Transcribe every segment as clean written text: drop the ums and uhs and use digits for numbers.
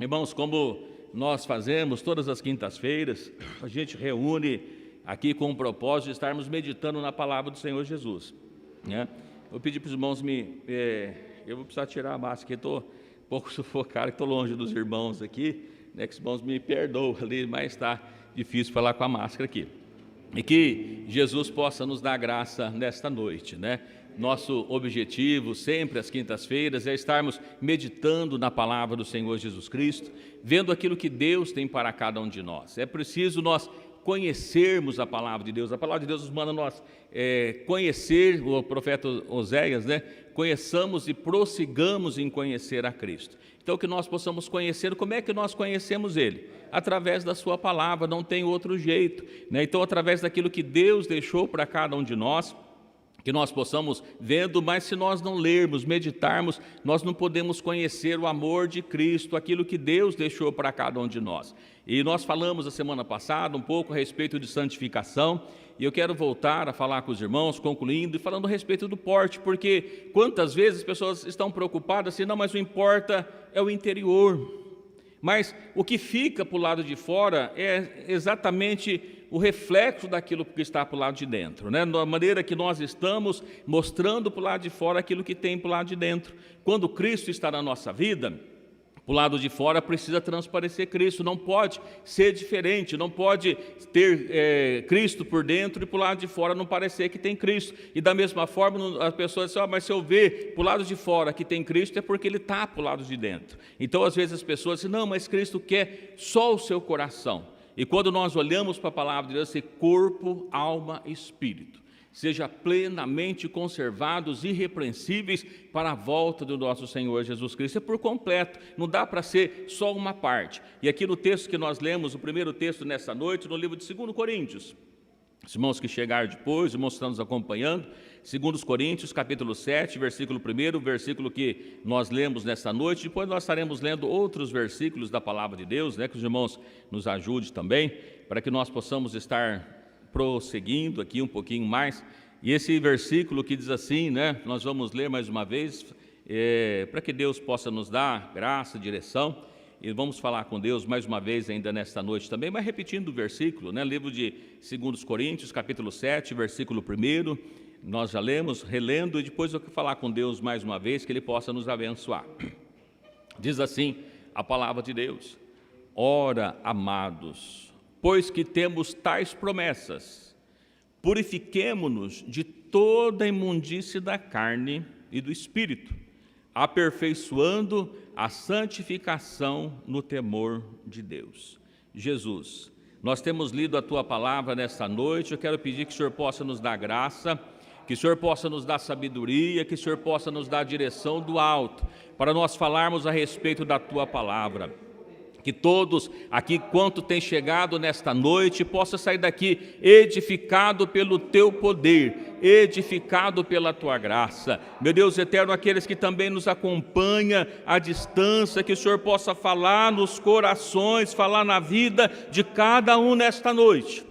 Irmãos, como nós fazemos todas as quintas-feiras, a gente reúne aqui com o propósito de estarmos meditando na palavra do Senhor Jesus, né? Eu pedi para os irmãos eu vou precisar tirar a máscara, estou um pouco sufocado, estou longe dos irmãos aqui, né? Que os irmãos me perdoam ali, mas está difícil falar com a máscara aqui. E que Jesus possa nos dar graça nesta noite, né? Nosso objetivo sempre às quintas-feiras é estarmos meditando na palavra do Senhor Jesus Cristo, vendo aquilo que Deus tem para cada um de nós. É preciso nós conhecermos a palavra de Deus. A palavra de Deus nos manda nós conhecer, o profeta Oséias, né? Conheçamos e prossigamos em conhecer a Cristo. Então que nós possamos conhecer. Como é que nós conhecemos Ele? Através da sua palavra, não tem outro jeito, né? Então através daquilo que Deus deixou para cada um de nós, que nós possamos vendo, mas se nós não lermos, meditarmos, nós não podemos conhecer o amor de Cristo, aquilo que Deus deixou para cada um de nós. E nós falamos a semana passada um pouco a respeito de santificação, e eu quero voltar a falar com os irmãos, concluindo e falando a respeito do porte, porque quantas vezes as pessoas estão preocupadas assim, não, mas o importa é o interior. Mas o que fica para o lado de fora é exatamente o reflexo daquilo que está para o lado de dentro, né? Da maneira que nós estamos mostrando para o lado de fora aquilo que tem para o lado de dentro. Quando Cristo está na nossa vida, para o lado de fora precisa transparecer Cristo, não pode ser diferente, não pode ter Cristo por dentro e para o lado de fora não parecer que tem Cristo. E da mesma forma, as pessoas dizem, mas se eu ver para o lado de fora que tem Cristo, é porque Ele está para o lado de dentro. Então, às vezes as pessoas dizem, não, mas Cristo quer só o seu coração. E quando nós olhamos para a palavra de Deus, é corpo, alma e espírito. Seja plenamente conservados, irrepreensíveis para a volta do nosso Senhor Jesus Cristo. É por completo, não dá para ser só uma parte. E aqui no texto que nós lemos, o primeiro texto nessa noite, no livro de 2 Coríntios, os irmãos que chegaram depois, os irmãos que estão nos acompanhando, 2 Coríntios, capítulo 7, versículo 1, versículo que nós lemos nessa noite. Depois nós estaremos lendo outros versículos da palavra de Deus, né, que os irmãos nos ajudem também, para que nós possamos estar prosseguindo aqui um pouquinho mais. E esse versículo que diz assim, né, nós vamos ler mais uma vez, para que Deus possa nos dar graça, direção, e vamos falar com Deus mais uma vez ainda nesta noite também, mas repetindo o versículo, né, livro de 2 Coríntios, capítulo 7, versículo 1, nós já lemos, relendo, e depois eu quero falar com Deus mais uma vez, que Ele possa nos abençoar. Diz assim a palavra de Deus: ora, amados, pois que temos tais promessas, purifiquemo-nos de toda a imundície da carne e do espírito, aperfeiçoando a santificação no temor de Deus. Jesus, nós temos lido a Tua palavra nesta noite, eu quero pedir que o Senhor possa nos dar graça, que o Senhor possa nos dar sabedoria, que o Senhor possa nos dar direção do alto, para nós falarmos a respeito da Tua palavra. Que todos aqui, quanto tem chegado nesta noite, possa sair daqui edificado pelo Teu poder, edificado pela Tua graça. Meu Deus eterno, aqueles que também nos acompanham à distância, que o Senhor possa falar nos corações, falar na vida de cada um nesta noite.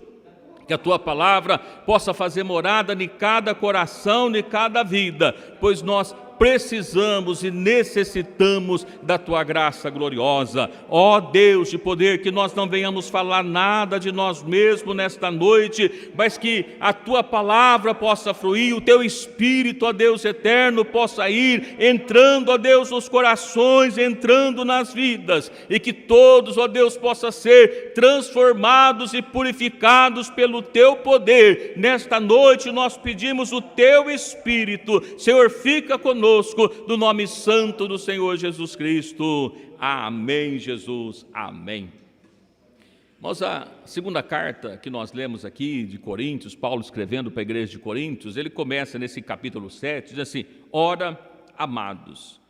Que a Tua palavra possa fazer morada em cada coração, em cada vida, pois nós precisamos e necessitamos da Tua graça gloriosa. Ó Deus de poder, que nós não venhamos falar nada de nós mesmos nesta noite, mas que a Tua palavra possa fluir, o Teu Espírito, ó Deus eterno, possa ir entrando, ó Deus, nos corações, entrando nas vidas, e que todos, ó Deus, possam ser transformados e purificados pelo Teu poder. Nesta noite nós pedimos o Teu Espírito. Senhor, fica conosco, do nome santo do Senhor Jesus Cristo. Amém, Jesus, amém. Mas a segunda carta que nós lemos aqui de Coríntios, Paulo escrevendo para a igreja de Coríntios, ele começa nesse capítulo 7, diz assim: ora, amados,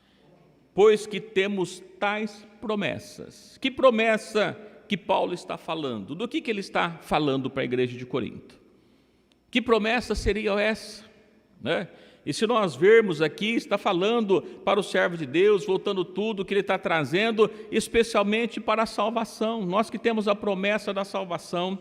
pois que temos tais promessas. Que promessa que Paulo está falando? Do que ele está falando para a igreja de Corinto? Que promessa seria essa, né? E se nós vermos aqui, está falando para o servo de Deus, voltando tudo que ele está trazendo, especialmente para a salvação. Nós que temos a promessa da salvação,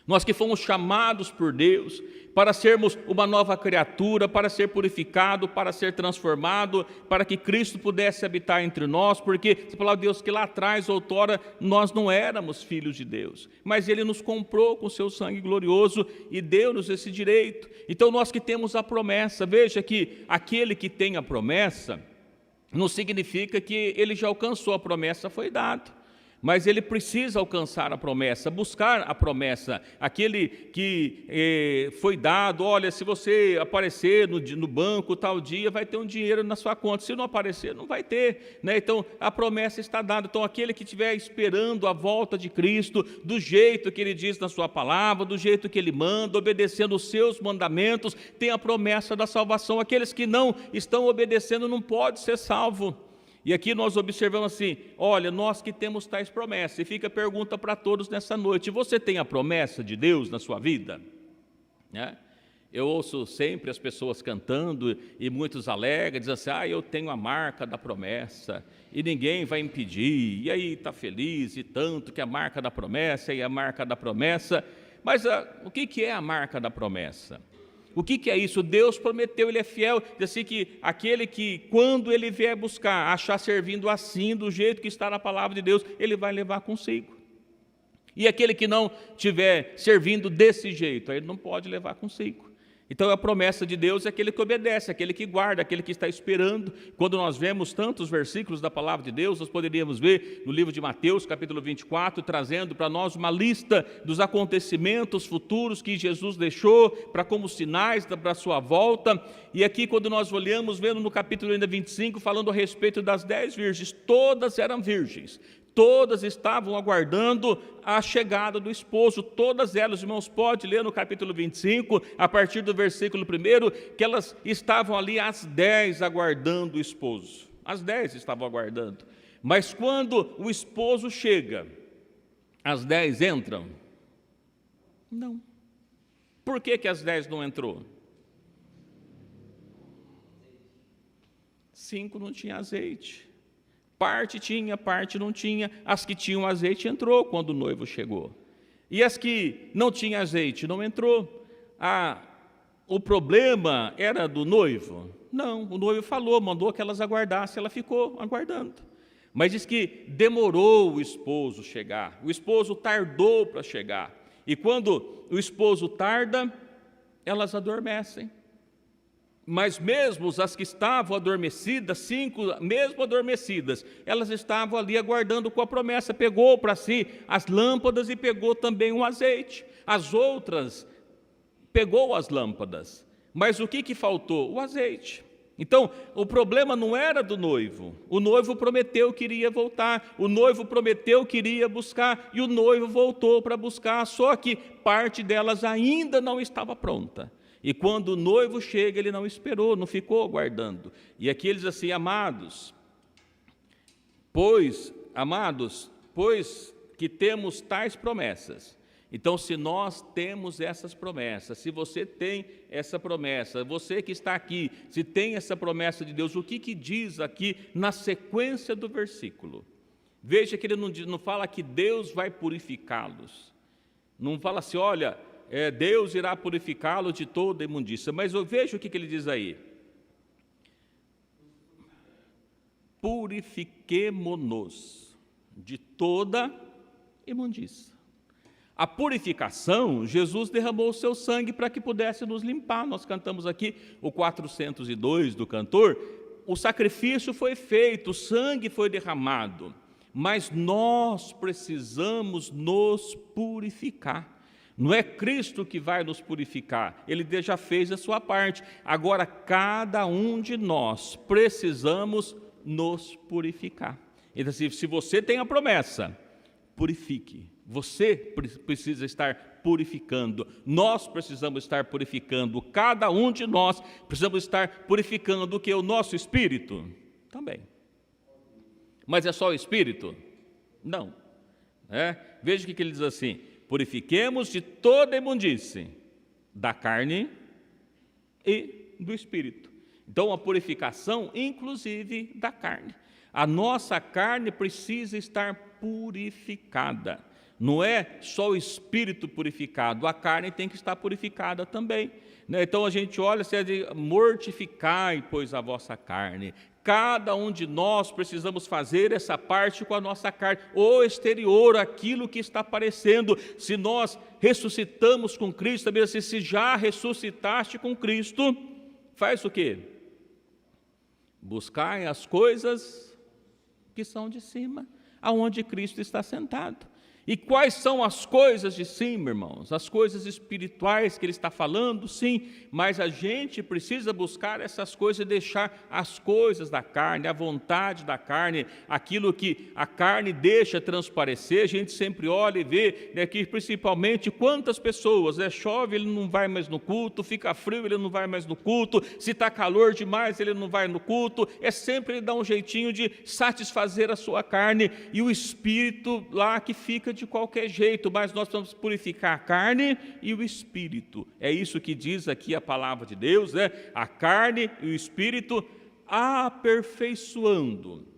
Nós que fomos chamados por Deus para sermos uma nova criatura, para ser purificado, para ser transformado, para que Cristo pudesse habitar entre nós, porque você falou, Deus, que lá atrás, outrora, nós não éramos filhos de Deus, mas Ele nos comprou com o seu sangue glorioso e deu-nos esse direito. Então nós que temos a promessa, veja que aquele que tem a promessa, não significa que ele já alcançou a promessa, foi dado. Mas ele precisa alcançar a promessa, buscar a promessa, aquele que foi dado, olha, se você aparecer no banco tal dia, vai ter um dinheiro na sua conta, se não aparecer, não vai ter, né? Então a promessa está dada. Então aquele que estiver esperando a volta de Cristo, do jeito que Ele diz na sua palavra, do jeito que Ele manda, obedecendo os seus mandamentos, tem a promessa da salvação. Aqueles que não estão obedecendo não podem ser salvos. E aqui nós observamos assim, olha, nós que temos tais promessas, e fica a pergunta para todos nessa noite, você tem a promessa de Deus na sua vida? Né? Eu ouço sempre as pessoas cantando, e muitos alegram, dizem assim, eu tenho a marca da promessa, e ninguém vai impedir, e aí está feliz, e tanto que a marca da promessa, e a marca da promessa, mas o que é a marca da promessa? O que é isso? Deus prometeu, Ele é fiel, diz assim que aquele que, quando Ele vier buscar, achar servindo assim, do jeito que está na palavra de Deus, Ele vai levar consigo. E aquele que não estiver servindo desse jeito, aí Ele não pode levar consigo. Então a promessa de Deus é aquele que obedece, aquele que guarda, aquele que está esperando. Quando nós vemos tantos versículos da palavra de Deus, nós poderíamos ver no livro de Mateus, capítulo 24, trazendo para nós uma lista dos acontecimentos futuros que Jesus deixou para como sinais para a sua volta. E aqui quando nós olhamos, vendo no capítulo ainda 25, falando a respeito das 10 virgens, todas eram virgens. Todas estavam aguardando a chegada do esposo, todas elas, irmãos, pode ler no capítulo 25, a partir do versículo 1, que elas estavam ali às 10 aguardando o esposo, às 10 estavam aguardando, mas quando o esposo chega, às 10 entram? Não. Por que às 10 não entrou? 5 não tinha azeite. Parte tinha, parte não tinha. As que tinham azeite entrou quando o noivo chegou. E as que não tinham azeite não entrou. O problema era do noivo? Não, o noivo falou, mandou que elas aguardassem, ela ficou aguardando. Mas diz que demorou o esposo chegar, o esposo tardou para chegar. E quando o esposo tarda, elas adormecem. Mas mesmo as que estavam adormecidas, 5, mesmo adormecidas, elas estavam ali aguardando com a promessa, pegou para si as lâmpadas e pegou também o azeite. As outras pegou as lâmpadas, mas o que faltou? O azeite. Então, o problema não era do noivo, o noivo prometeu que iria voltar, o noivo prometeu que iria buscar, e o noivo voltou para buscar, só que parte delas ainda não estava pronta. E quando o noivo chega, ele não esperou, não ficou aguardando. E aqui ele diz assim, amados, pois que temos tais promessas. Então, se nós temos essas promessas, se você tem essa promessa, você que está aqui, se tem essa promessa de Deus, o que diz aqui na sequência do versículo? Veja que ele não fala que Deus vai purificá-los. Não fala assim, olha, Deus irá purificá-lo de toda imundícia. Mas eu vejo o que ele diz aí. Purifiquemo-nos de toda imundícia. A purificação, Jesus derramou o seu sangue para que pudesse nos limpar. Nós cantamos aqui o 402 do cantor. O sacrifício foi feito, o sangue foi derramado. Mas nós precisamos nos purificar. Não é Cristo que vai nos purificar, Ele já fez a sua parte. Agora, cada um de nós precisamos nos purificar. Então, se você tem a promessa, purifique. Você precisa estar purificando. Nós precisamos estar purificando. Cada um de nós precisamos estar purificando o que? O nosso espírito? Também. Mas é só o espírito? Não. Veja o que ele diz assim. Purifiquemos de toda imundície, da carne e do espírito. Então, a purificação, inclusive, da carne. A nossa carne precisa estar purificada. Não é só o espírito purificado, a carne tem que estar purificada também. Então a gente olha, você diz, mortificai, pois, a vossa carne. Cada um de nós precisamos fazer essa parte com a nossa carne, o exterior, aquilo que está aparecendo. Se nós ressuscitamos com Cristo, também assim, se já ressuscitaste com Cristo, faz o quê? Buscai as coisas que são de cima, aonde Cristo está sentado. E quais são as coisas de cima, irmãos? As coisas espirituais que ele está falando, sim, mas a gente precisa buscar essas coisas e deixar as coisas da carne, a vontade da carne, aquilo que a carne deixa transparecer. A gente sempre olha e vê, né, que principalmente quantas pessoas, chove, ele não vai mais no culto, fica frio, ele não vai mais no culto, se está calor demais, ele não vai no culto, sempre ele dá um jeitinho de satisfazer a sua carne, e o espírito lá que fica de qualquer jeito, mas nós precisamos purificar a carne e o espírito. É isso que diz aqui a palavra de Deus, né? A carne e o espírito aperfeiçoando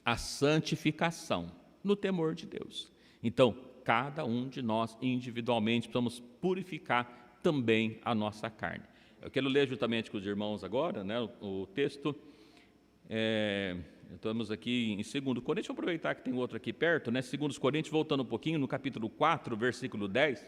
a santificação no temor de Deus. Então, cada um de nós individualmente precisamos purificar também a nossa carne. Eu quero ler juntamente com os irmãos agora, né, o texto. Estamos aqui em 2 Coríntios, vamos aproveitar que tem outro aqui perto, né? 2 Coríntios, voltando um pouquinho, no capítulo 4, versículo 10.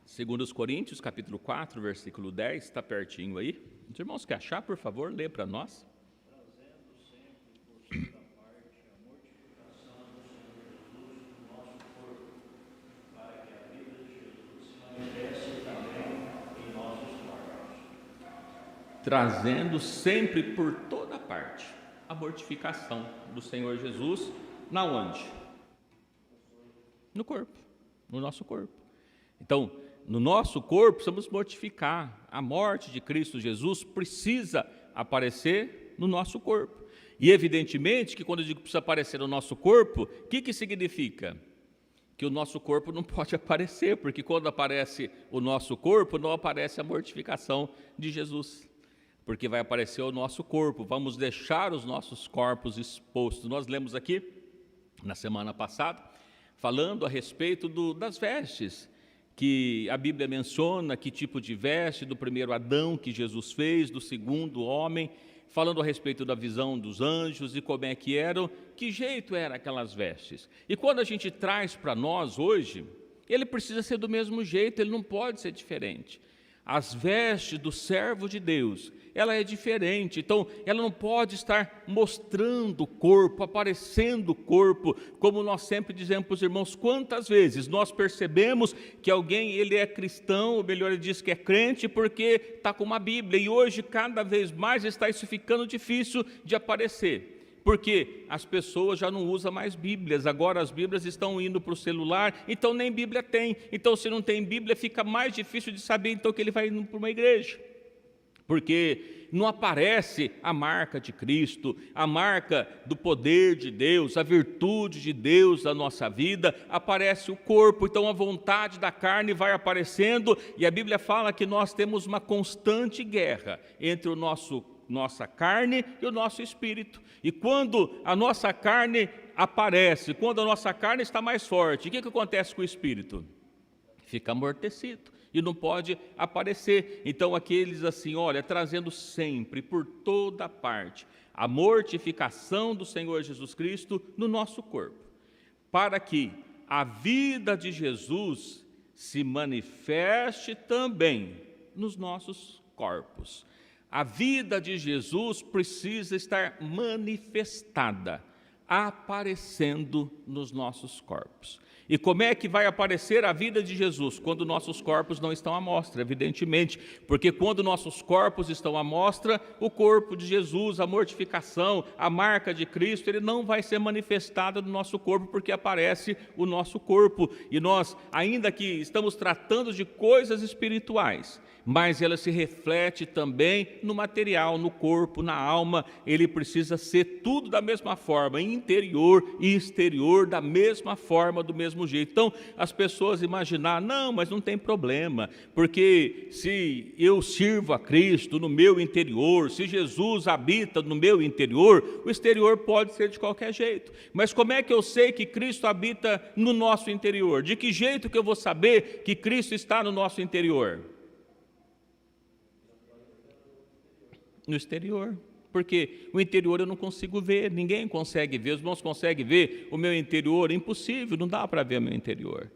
Segundo Coríntios, capítulo 4, versículo 10, está pertinho aí. Os irmãos que achar, por favor, lê para nós. Trazendo sempre por toda parte a mortificação do Senhor Jesus, na onde? No corpo, no nosso corpo. Então, no nosso corpo precisamos mortificar. A morte de Cristo Jesus precisa aparecer no nosso corpo. E evidentemente que quando eu digo que precisa aparecer no nosso corpo, o que significa? Que o nosso corpo não pode aparecer, porque quando aparece o nosso corpo, não aparece a mortificação de Jesus. Porque vai aparecer o nosso corpo, vamos deixar os nossos corpos expostos. Nós lemos aqui, na semana passada, falando a respeito das vestes, que a Bíblia menciona que tipo de veste, do primeiro Adão que Jesus fez, do segundo homem, falando a respeito da visão dos anjos e como é que eram, que jeito eram aquelas vestes. E quando a gente traz para nós hoje, ele precisa ser do mesmo jeito, ele não pode ser diferente. As vestes do servo de Deus, ela é diferente, então ela não pode estar mostrando o corpo, aparecendo o corpo, como nós sempre dizemos para os irmãos. Quantas vezes nós percebemos que alguém, ele é cristão, ou melhor, ele diz que é crente porque está com uma Bíblia, e hoje cada vez mais está isso ficando difícil de aparecer. Porque as pessoas já não usam mais Bíblias, agora as Bíblias estão indo para o celular, então nem Bíblia tem. Então, se não tem Bíblia, fica mais difícil de saber então que ele vai indo para uma igreja. Porque não aparece a marca de Cristo, a marca do poder de Deus, a virtude de Deus na nossa vida, aparece o corpo, então a vontade da carne vai aparecendo, e a Bíblia fala que nós temos uma constante guerra entre nossa carne e o nosso espírito. E quando a nossa carne aparece, quando a nossa carne está mais forte, o que acontece com o espírito? Fica amortecido e não pode aparecer. Então aqueles assim, olha, trazendo sempre, por toda parte, a mortificação do Senhor Jesus Cristo no nosso corpo, para que a vida de Jesus se manifeste também nos nossos corpos. A vida de Jesus precisa estar manifestada, aparecendo nos nossos corpos. E como é que vai aparecer a vida de Jesus? Quando nossos corpos não estão à mostra, evidentemente, porque quando nossos corpos estão à mostra, o corpo de Jesus, a mortificação, a marca de Cristo, ele não vai ser manifestado no nosso corpo, porque aparece o nosso corpo. E nós, ainda que estamos tratando de coisas espirituais, mas ela se reflete também no material, no corpo, na alma. Ele precisa ser tudo da mesma forma, interior e exterior da mesma forma, do mesmo mesmo jeito. Então, as pessoas imaginar, não, mas não tem problema, porque se eu sirvo a Cristo no meu interior, se Jesus habita no meu interior, o exterior pode ser de qualquer jeito. Mas como é que eu sei que Cristo habita no nosso interior? De que jeito que eu vou saber que Cristo está no nosso interior? No exterior. Porque o interior eu não consigo ver, ninguém consegue ver, os irmãos conseguem ver o meu interior? Impossível, não dá para ver o meu interior.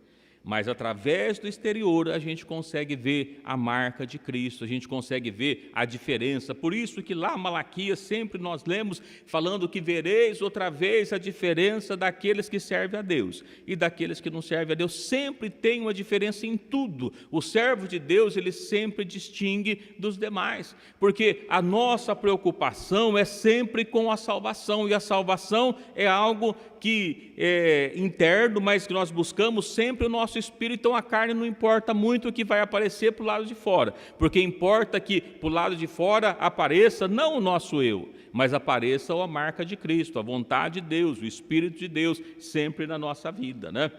Mas através do exterior a gente consegue ver a marca de Cristo, a gente consegue ver a diferença. Por isso que lá em Malaquias sempre nós lemos falando que vereis outra vez a diferença daqueles que servem a Deus e daqueles que não servem a Deus. Sempre tem uma diferença em tudo. O servo de Deus, ele sempre distingue dos demais, porque a nossa preocupação é sempre com a salvação, e a salvação é algo que é interno, mas que nós buscamos sempre o nosso espírito. Então a carne não importa muito o que vai aparecer para o lado de fora, porque importa que para o lado de fora apareça não o nosso eu, mas apareça a marca de Cristo, a vontade de Deus, o Espírito de Deus sempre na nossa vida, né?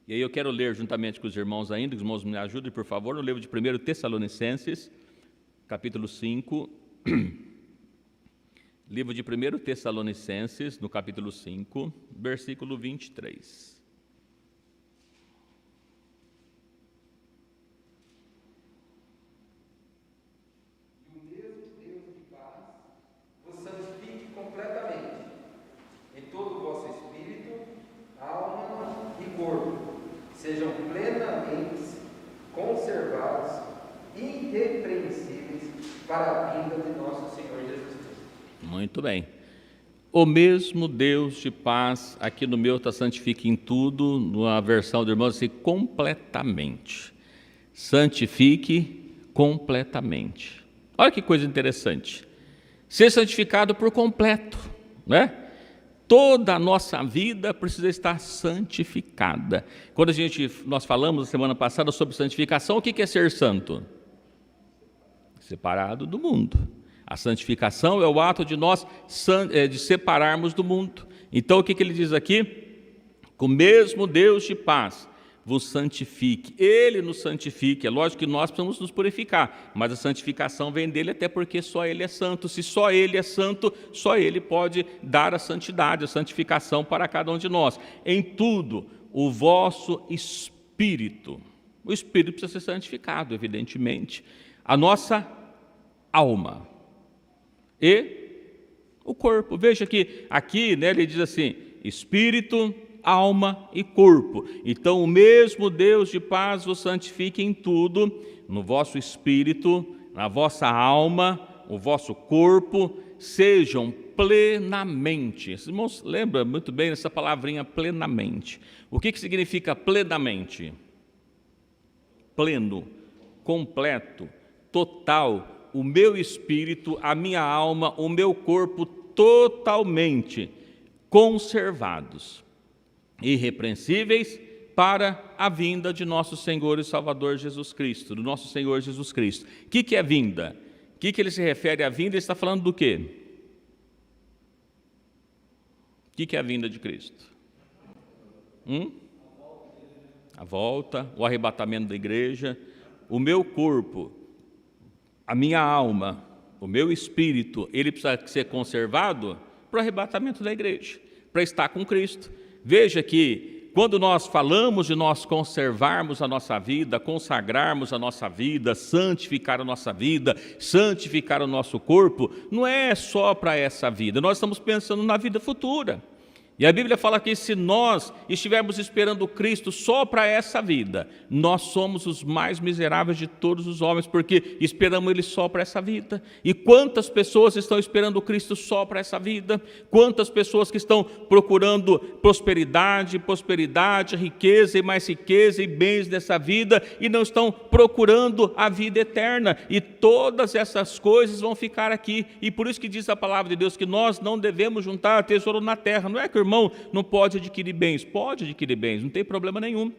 E aí eu quero ler juntamente com os irmãos ainda, que os irmãos me ajudem, por favor, no livro de 1 Tessalonicenses, capítulo 5, livro de 1 Tessalonicenses, no capítulo 5, versículo 23. E o mesmo Deus de paz vos santifique completamente, em todo o vosso espírito, alma e corpo, sejam plenamente conservados, irrepreensíveis para a vinda de nosso Senhor Jesus Cristo. Muito bem. O mesmo Deus de paz, aqui no meu está santifique em tudo, na versão do irmão assim, completamente. Santifique completamente. Olha que coisa interessante. Ser santificado por completo, né? Toda a nossa vida precisa estar santificada. Quando nós falamos na semana passada sobre santificação, o que é ser santo? Separado do mundo. A santificação é o ato de nós de separarmos do mundo. Então o que ele diz aqui? Com o mesmo Deus de paz vos santifique. Ele nos santifique. É lógico que nós precisamos nos purificar, mas a santificação vem dele, até porque só ele é santo. Se só ele é santo, só ele pode dar a santidade, a santificação para cada um de nós. Em tudo, o vosso espírito. O espírito precisa ser santificado, evidentemente. A nossa alma e o corpo. Veja que aqui, né, ele diz assim, espírito, alma e corpo. Então o mesmo Deus de paz vos santifique em tudo, no vosso espírito, na vossa alma, o vosso corpo, sejam plenamente. Esses irmãos lembram muito bem dessa palavrinha plenamente. O que significa plenamente? Pleno, completo, total. O meu espírito, a minha alma, o meu corpo totalmente conservados, irrepreensíveis para a vinda de nosso Senhor e Salvador Jesus Cristo, do nosso Senhor Jesus Cristo. O que é vinda? O que ele se refere à vinda? Ele está falando do quê? O que é a vinda de Cristo? A volta, o arrebatamento da igreja, o meu corpo, a minha alma, o meu espírito, ele precisa ser conservado para o arrebatamento da igreja, para estar com Cristo. Veja que quando nós falamos de nós conservarmos a nossa vida, consagrarmos a nossa vida, santificar a nossa vida, santificar o nosso corpo, não é só para essa vida, nós estamos pensando na vida futura. E a Bíblia fala que se nós estivermos esperando Cristo só para essa vida, nós somos os mais miseráveis de todos os homens, porque esperamos Ele só para essa vida. E quantas pessoas estão esperando Cristo só para essa vida? Quantas pessoas que estão procurando prosperidade, riqueza e bens dessa vida, e não estão procurando a vida eterna. E todas essas coisas vão ficar aqui. E por isso que diz a palavra de Deus que nós não devemos juntar tesouro na terra. Não é que o irmão não pode adquirir bens, pode adquirir bens, não tem problema nenhum,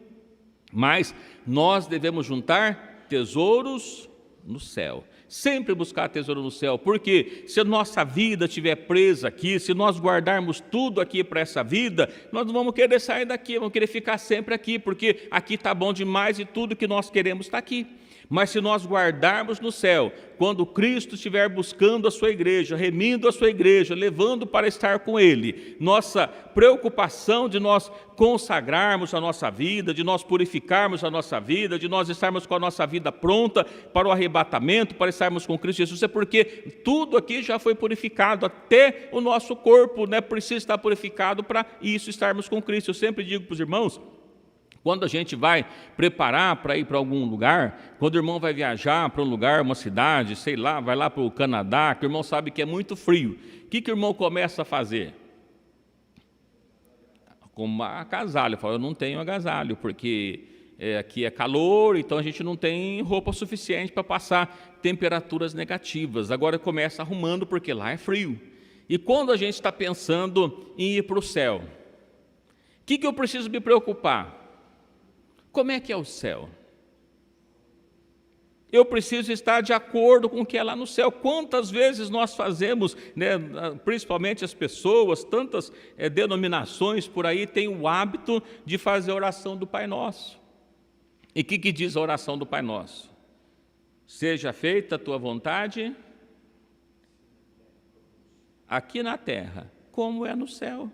mas nós devemos juntar tesouros no céu. Sempre buscar tesouro no céu, porque se a nossa vida estiver presa aqui, se nós guardarmos tudo aqui para essa vida, nós não vamos querer sair daqui, vamos querer ficar sempre aqui, porque aqui está bom demais e tudo que nós queremos está aqui. Mas se nós guardarmos no céu, quando Cristo estiver buscando a sua igreja, remindo a sua igreja, levando para estar com Ele, nossa preocupação de nós consagrarmos a nossa vida, de nós purificarmos a nossa vida, de nós estarmos com a nossa vida pronta para o arrebatamento, para estarmos com Cristo Jesus, é porque tudo aqui já foi purificado, até o nosso corpo, né, precisa estar purificado para isso, estarmos com Cristo. Eu sempre digo para os irmãos, quando a gente vai preparar para ir para algum lugar, quando o irmão vai viajar para um lugar, uma cidade, sei lá, vai lá para o Canadá, que o irmão sabe que é muito frio, o que o irmão começa a fazer? Com agasalho. Fala, eu não tenho agasalho, porque aqui é calor, então a gente não tem roupa suficiente para passar temperaturas negativas. Agora começa arrumando, porque lá é frio. E quando a gente está pensando em ir para o céu, o que eu preciso me preocupar? Como é que é o céu? Eu preciso estar de acordo com o que é lá no céu. Quantas vezes nós fazemos, né, principalmente as pessoas, tantas denominações por aí têm o hábito de fazer a oração do Pai Nosso. E o que diz a oração do Pai Nosso? Seja feita a tua vontade aqui na terra, como é no céu.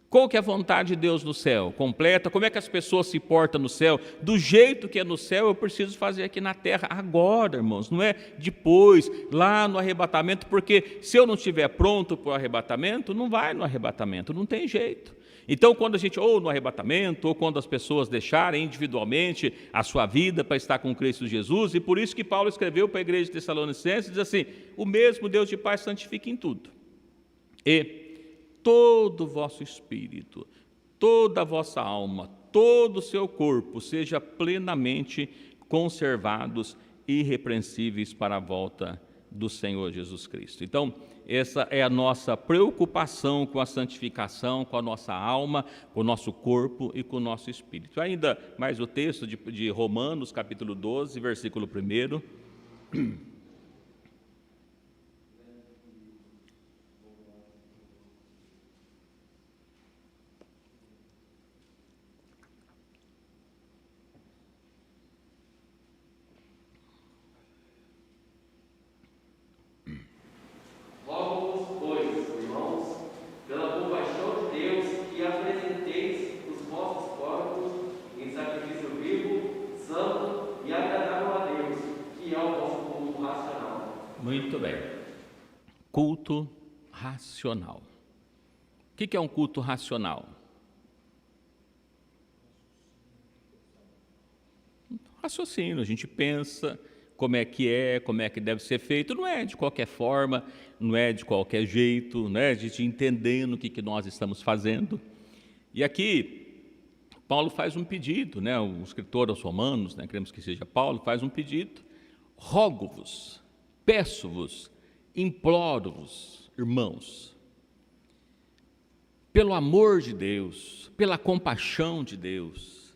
Qual que é a vontade de Deus no céu? Completa. Como é que as pessoas se portam no céu? Do jeito que é no céu, eu preciso fazer aqui na terra agora, irmãos. Não é depois, lá no arrebatamento, porque se eu não estiver pronto para o arrebatamento, não vai no arrebatamento, não tem jeito. Então, quando a gente, ou no arrebatamento, ou quando as pessoas deixarem individualmente a sua vida para estar com Cristo Jesus, e por isso que Paulo escreveu para a igreja de Tessalonicenses, diz assim, o mesmo Deus de paz santifique em tudo. E todo o vosso espírito, toda a vossa alma, todo o seu corpo seja plenamente conservados e irrepreensíveis para a volta do Senhor Jesus Cristo. Então, essa é a nossa preocupação com a santificação, com a nossa alma, com o nosso corpo e com o nosso espírito. Ainda mais o texto de Romanos, capítulo 12, versículo 1. Muito bem. Culto racional. O que é um culto racional? Raciocínio, a gente pensa como é, como é que deve ser feito, não é de qualquer forma, não é de qualquer jeito, né? A gente entendendo o que nós estamos fazendo. E aqui, Paulo faz um pedido, né? O escritor aos Romanos, né? Queremos que seja Paulo, faz um pedido, rogo-vos, peço-vos, imploro-vos, irmãos, pelo amor de Deus, pela compaixão de Deus,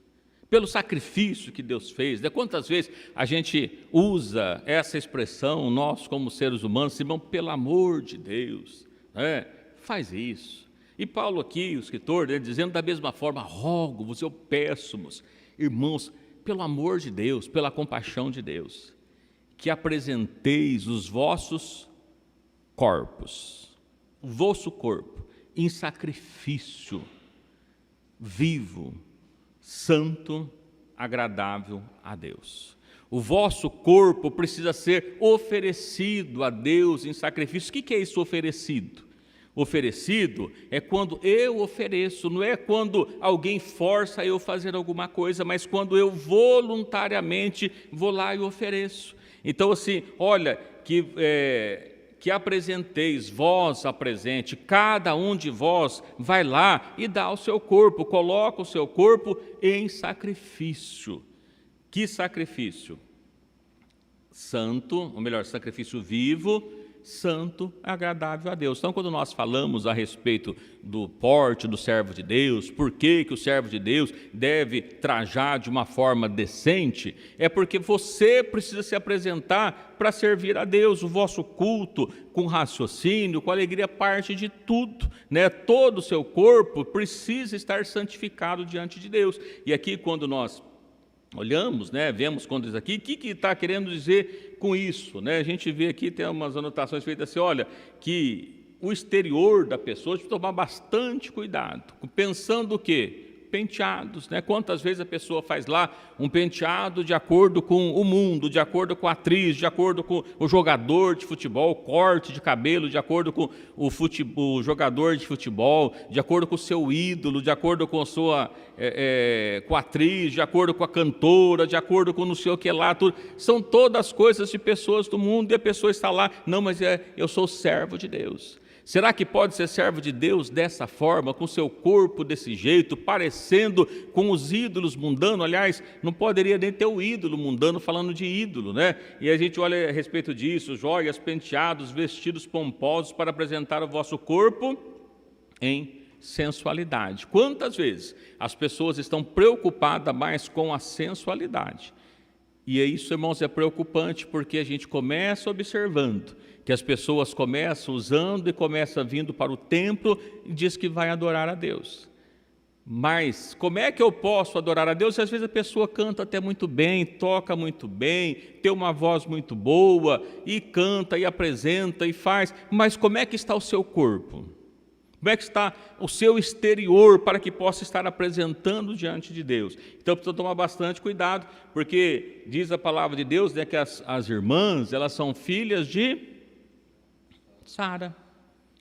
pelo sacrifício que Deus fez. Quantas vezes a gente usa essa expressão, nós como seres humanos, irmão, pelo amor de Deus, né? Faz isso. E Paulo aqui, o escritor, dizendo da mesma forma, rogo-vos, eu peço-vos, irmãos, pelo amor de Deus, pela compaixão de Deus, que apresenteis os vossos corpos, o vosso corpo, em sacrifício vivo, santo, agradável a Deus. O vosso corpo precisa ser oferecido a Deus em sacrifício. O que é isso, oferecido? Oferecido é quando eu ofereço, não é quando alguém força eu fazer alguma coisa, mas quando eu voluntariamente vou lá e ofereço. Então, assim, olha, que apresenteis, vós apresente, cada um de vós vai lá e dá o seu corpo, coloca o seu corpo em sacrifício. Que sacrifício? Santo, ou melhor, sacrifício vivo, santo, agradável a Deus. Então, quando nós falamos a respeito do porte do servo de Deus, por que o servo de Deus deve trajar de uma forma decente, é porque você precisa se apresentar para servir a Deus. O vosso culto, com raciocínio, com alegria, parte de tudo, né? Todo o seu corpo precisa estar santificado diante de Deus. E aqui, quando nós olhamos, né, vemos quando diz aqui, o que está querendo dizer com isso, né? A gente vê aqui, tem umas anotações feitas assim, olha, que o exterior da pessoa tem que tomar bastante cuidado, pensando o quê? Penteados, né? Quantas vezes a pessoa faz lá um penteado de acordo com o mundo, de acordo com a atriz, de acordo com o jogador de futebol, corte de cabelo, de acordo com o jogador de futebol, de acordo com o seu ídolo, de acordo com a sua com a atriz, de acordo com a cantora, de acordo com não sei o que lá, tudo. São todas coisas de pessoas do mundo, e a pessoa está lá, não, mas eu sou servo de Deus. Será que pode ser servo de Deus dessa forma, com seu corpo desse jeito, parecendo com os ídolos mundanos? Aliás, não poderia nem ter o ídolo mundano falando de ídolo, né? E a gente olha a respeito disso, joias, penteados, vestidos pomposos para apresentar o vosso corpo em sensualidade. Quantas vezes as pessoas estão preocupadas mais com a sensualidade? E isso, irmãos, é preocupante, porque a gente começa observando que as pessoas começam usando e começam vindo para o templo e diz que vai adorar a Deus. Mas como é que eu posso adorar a Deus? Às vezes a pessoa canta até muito bem, toca muito bem, tem uma voz muito boa, e canta, e apresenta, e faz, mas como é que está o seu corpo? Como é que está o seu exterior para que possa estar apresentando diante de Deus? Então precisa tomar bastante cuidado, porque diz a palavra de Deus, né, que as irmãs, elas são filhas de Sara,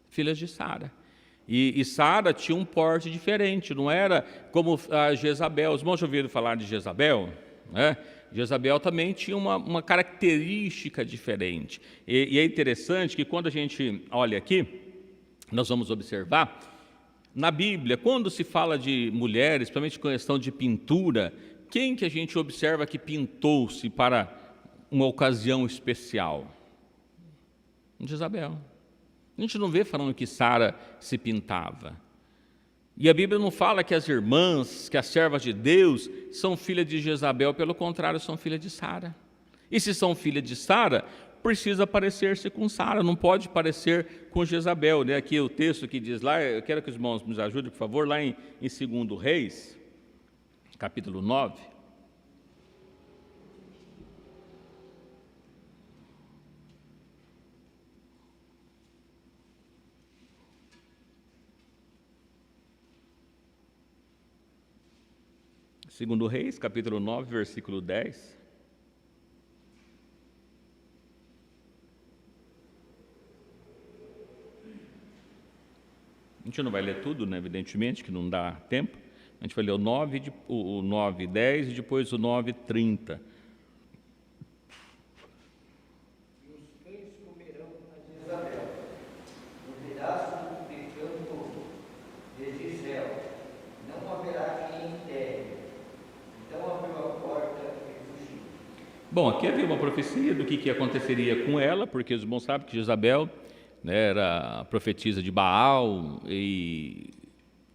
filhas de Sara. E Sara tinha um porte diferente, não era como a Jezabel. Os irmãos já ouviram falar de Jezabel, né? Jezabel também tinha uma característica diferente. E é interessante que quando a gente olha aqui, nós vamos observar, na Bíblia, quando se fala de mulheres, principalmente com questão de pintura, quem que a gente observa que pintou-se para uma ocasião especial? Jezabel. A gente não vê falando que Sara se pintava. E a Bíblia não fala que as irmãs, que as servas de Deus, são filhas de Jezabel, pelo contrário, são filhas de Sara. E se são filhas de Sara, precisa parecer-se com Sara, não pode parecer com Jezabel, né? Aqui o texto que diz lá, eu quero que os irmãos nos ajudem, por favor, lá em 2 Reis, capítulo 9. Segundo Reis, capítulo 9, versículo 10. A gente não vai ler tudo, né, evidentemente, que não dá tempo. A gente vai ler o 9, 10 e depois o 9, 30. E os cães comerão a Jezabel, no pedaço de campo de Gisel. Não haverá quem enterre. Então abriu a porta e fugiu. Bom, aqui havia uma profecia do que aconteceria com ela, porque os irmãos sabem que Jezabel, né, era a profetisa de Baal e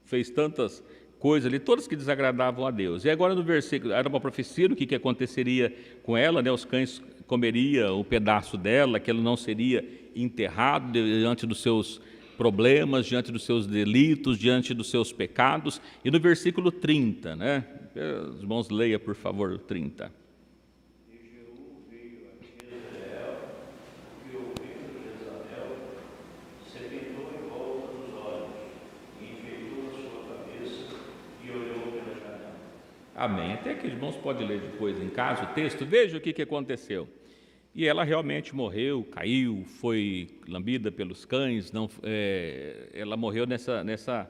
fez tantas coisas ali, todas que desagradavam a Deus. E agora no versículo, era uma profecia do que aconteceria com ela, né, os cães comeriam o pedaço dela, que ela não seria enterrado diante dos seus problemas, diante dos seus delitos, diante dos seus pecados. E no versículo 30, né, os irmãos leia por favor o 30. Amém. Até que os irmãos podem ler depois em casa o texto, veja o que aconteceu. E ela realmente morreu, caiu, foi lambida pelos cães, ela morreu nessa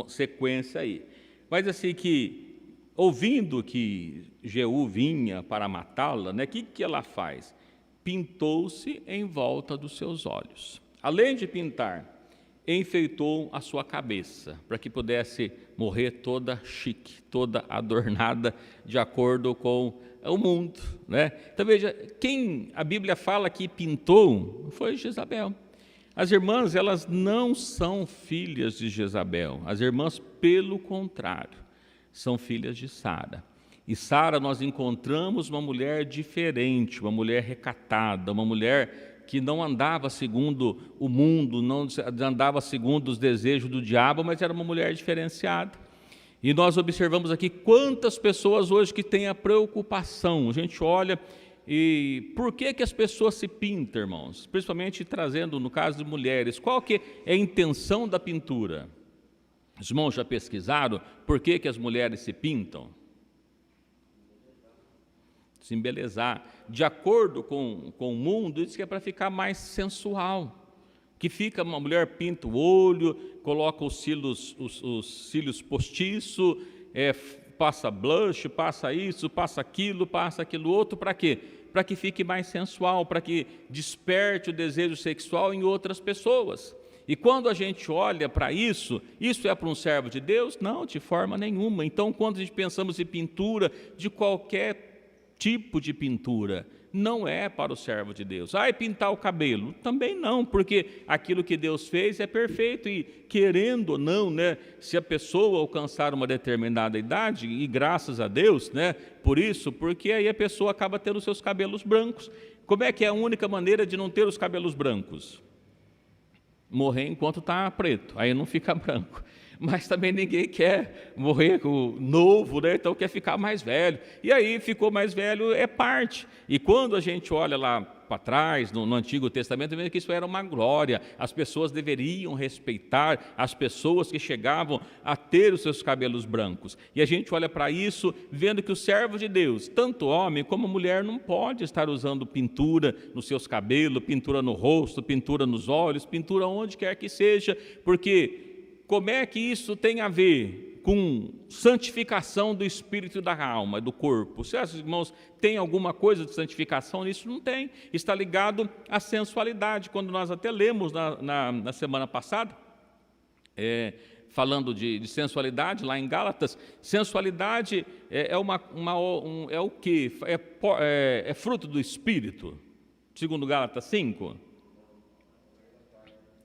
sequência aí. Mas assim que, ouvindo que Jeú vinha para matá-la, né, o que ela faz? Pintou-se em volta dos seus olhos. Além de pintar, enfeitou a sua cabeça, para que pudesse morrer toda chique, toda adornada, de acordo com o mundo, né? Então veja, quem a Bíblia fala que pintou foi Jezabel. As irmãs, elas não são filhas de Jezabel. As irmãs, pelo contrário, são filhas de Sara. E Sara, nós encontramos uma mulher diferente, uma mulher recatada, uma mulher que não andava segundo o mundo, não andava segundo os desejos do diabo, mas era uma mulher diferenciada. E nós observamos aqui quantas pessoas hoje que têm a preocupação. A gente olha e por que as pessoas se pintam, irmãos? Principalmente trazendo, no caso de mulheres, qual que é a intenção da pintura? Os irmãos já pesquisaram por que as mulheres se pintam? Se embelezar. De acordo com o mundo, diz que é para ficar mais sensual. Que fica, uma mulher pinta o olho, coloca os cílios postiços, passa blush, passa isso, passa aquilo outro, para quê? Para que fique mais sensual, para que desperte o desejo sexual em outras pessoas. E quando a gente olha para isso é para um servo de Deus? Não, de forma nenhuma. Então, quando a gente pensamos em pintura, de qualquer tipo de pintura, não é para o servo de Deus. Pintar o cabelo? Também não, porque aquilo que Deus fez é perfeito e, querendo ou não, se a pessoa alcançar uma determinada idade, e graças a Deus, por isso, porque aí a pessoa acaba tendo os seus cabelos brancos. Como é que é a única maneira de não ter os cabelos brancos? Morrer enquanto está preto, aí não fica branco. Mas também ninguém quer morrer novo, então quer ficar mais velho. E aí ficou mais velho é parte. E quando a gente olha lá para trás, no Antigo Testamento, vendo que isso era uma glória. As pessoas deveriam respeitar as pessoas que chegavam a ter os seus cabelos brancos. E a gente olha para isso, vendo que o servo de Deus, tanto homem como mulher, não pode estar usando pintura nos seus cabelos, pintura no rosto, pintura nos olhos, pintura onde quer que seja, porque como é que isso tem a ver com santificação do espírito e da alma, do corpo? Se os irmãos têm alguma coisa de santificação nisso? Não tem. Está ligado à sensualidade. Quando nós até lemos na semana passada, falando de sensualidade, lá em Gálatas, sensualidade é o quê? É fruto do espírito, segundo Gálatas 5.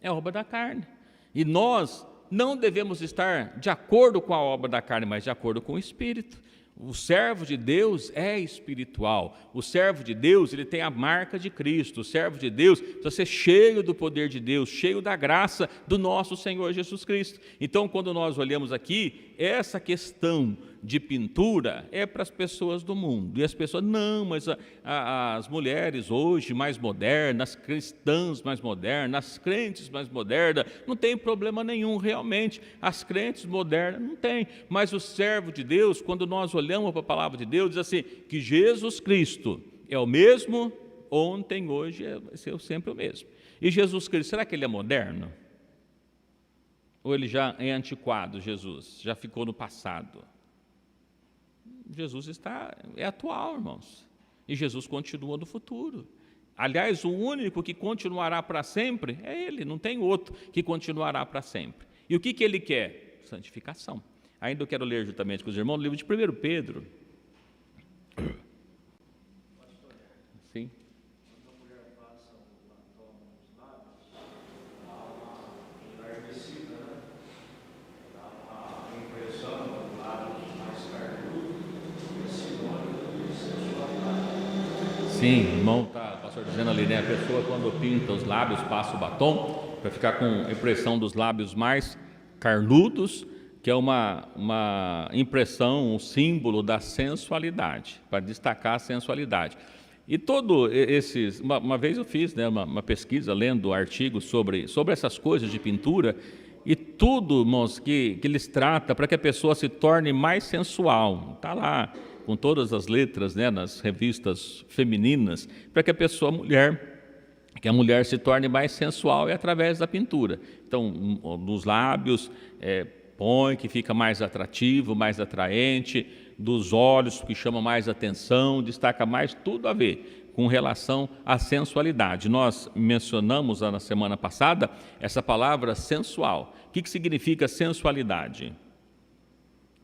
É obra da carne. E nós não devemos estar de acordo com a obra da carne, mas de acordo com o Espírito. O servo de Deus é espiritual. O servo de Deus, ele tem a marca de Cristo. O servo de Deus precisa ser cheio do poder de Deus, cheio da graça do nosso Senhor Jesus Cristo. Então, quando nós olhamos aqui, essa questão de pintura é para as pessoas do mundo. E as pessoas, não, mas as mulheres hoje mais modernas, as cristãs mais modernas, as crentes mais modernas, não tem problema nenhum realmente. As crentes modernas não tem. Mas o servo de Deus, quando nós olhamos para a palavra de Deus, diz assim, que Jesus Cristo é o mesmo ontem, hoje, é sempre o mesmo. E Jesus Cristo, será que ele é moderno? Ou ele já é antiquado, Jesus? Já ficou no passado? Jesus é atual, irmãos. E Jesus continua no futuro. Aliás, o único que continuará para sempre é Ele, não tem outro que continuará para sempre. E o que Ele quer? Santificação. Ainda eu quero ler juntamente com os irmãos o livro de 1 Pedro. Sim. Quando a mulher passa o batom nos lábios, dá uma enardecida, dá uma impressão do lado mais carnudo, e é sinônimo de sensualidade. Sim, irmão, o pastor dizendo ali, a pessoa quando pinta os lábios, passa o batom, para ficar com a impressão dos lábios mais carnudos, que é uma impressão, um símbolo da sensualidade, para destacar a sensualidade. E todo esses, uma vez eu fiz uma pesquisa, lendo artigos sobre essas coisas de pintura, e tudo, irmãos, que eles tratam para que a pessoa se torne mais sensual, está lá, com todas as letras, nas revistas femininas, para que a mulher se torne mais sensual é através da pintura. Então, nos lábios, põe que fica mais atrativo, mais atraente, dos olhos que chama mais atenção, destaca mais, tudo a ver com relação à sensualidade. Nós mencionamos na semana passada essa palavra sensual. O que significa sensualidade?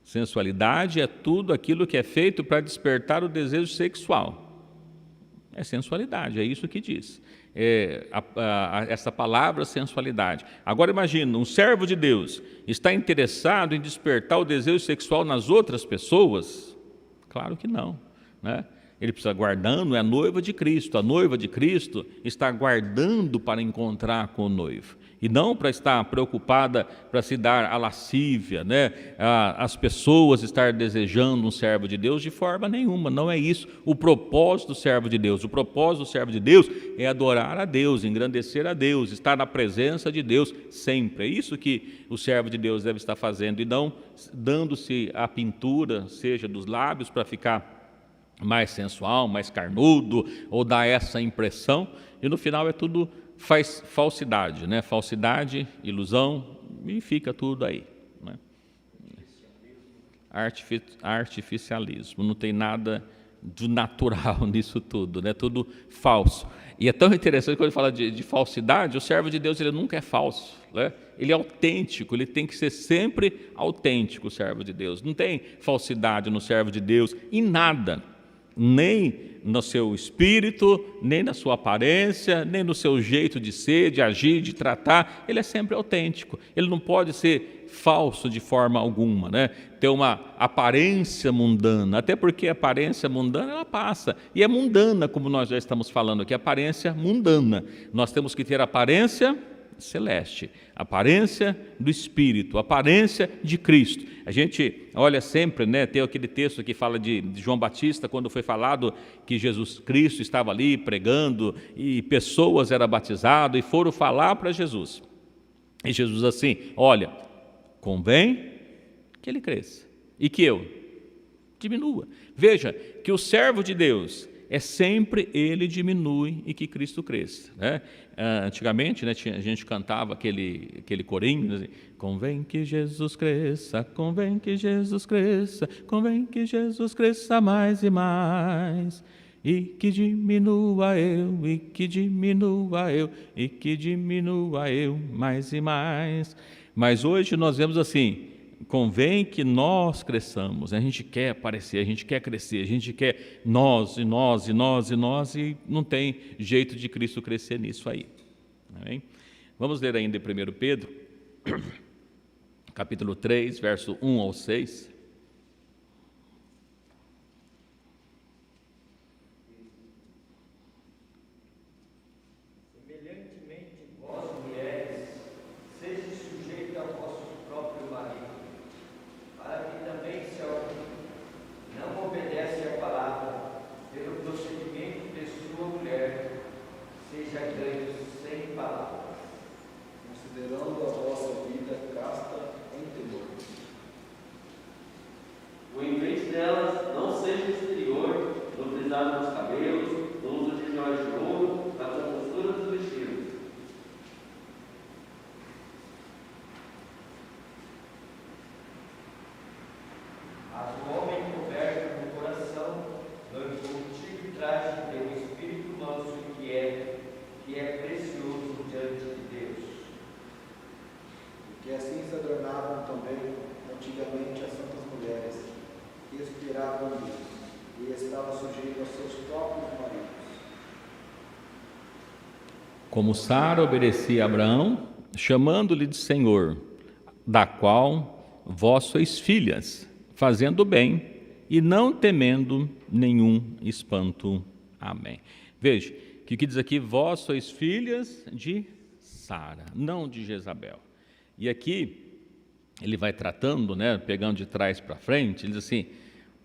Sensualidade é tudo aquilo que é feito para despertar o desejo sexual. É sensualidade, é isso que diz. essa palavra sensualidade. Agora imagina, um servo de Deus está interessado em despertar o desejo sexual nas outras pessoas? Claro que não, né? Ele precisa aguardando, é a noiva de Cristo. A noiva de Cristo está aguardando para encontrar com o noivo. E não para estar preocupada para se dar a lascívia, né? As pessoas estar desejando um servo de Deus de forma nenhuma. Não é isso o propósito do servo de Deus. O propósito do servo de Deus é adorar a Deus, engrandecer a Deus, estar na presença de Deus sempre. É isso que o servo de Deus deve estar fazendo, e não dando-se a pintura, seja dos lábios, para ficar mais sensual, mais carnudo, ou dar essa impressão, e no final é tudo falsidade, né? Falsidade, ilusão, e fica tudo aí, né? Artificialismo, não tem nada do natural nisso tudo, né? Tudo falso. E é tão interessante quando ele fala de falsidade, o servo de Deus ele nunca é falso, né? Ele é autêntico, ele tem que ser sempre autêntico, o servo de Deus. Não tem falsidade no servo de Deus em nada, nem no seu espírito, nem na sua aparência, nem no seu jeito de ser, de agir, de tratar. Ele é sempre autêntico, ele não pode ser falso de forma alguma, né? Ter uma aparência mundana, até porque a aparência mundana ela passa, e é mundana, como nós já estamos falando aqui, aparência mundana. Nós temos que ter aparência celeste, aparência do Espírito, aparência de Cristo. A gente olha sempre, né, tem aquele texto que fala de João Batista, quando foi falado que Jesus Cristo estava ali pregando e pessoas eram batizadas e foram falar para Jesus. E Jesus assim, olha, convém que ele cresça e que eu diminua. Veja que o servo de Deus é sempre ele diminui e que Cristo cresça, né? Antigamente, né, a gente cantava aquele corinho, assim, convém que Jesus cresça, convém que Jesus cresça, convém que Jesus cresça mais e mais, e que diminua eu, e que diminua eu, e que diminua eu mais e mais. Mas hoje nós vemos assim, convém que nós cresçamos, a gente quer aparecer, a gente quer crescer, a gente quer nós, e nós, e nós, e nós, e não tem jeito de Cristo crescer nisso aí. Amém? Vamos ler ainda em 1 Pedro, capítulo 3, verso 1 ao 6. Que assim se adornavam também antigamente as santas mulheres, que esperavam Deus, e estavam sujeitos aos seus próprios maridos. Como Sara obedecia a Abraão, chamando-lhe de Senhor, da qual vós sois filhas, fazendo bem e não temendo nenhum espanto. Amém. Veja, que o que diz aqui, vós sois filhas de Sara, não de Jezabel. E aqui, ele vai tratando, né, pegando de trás para frente, ele diz assim,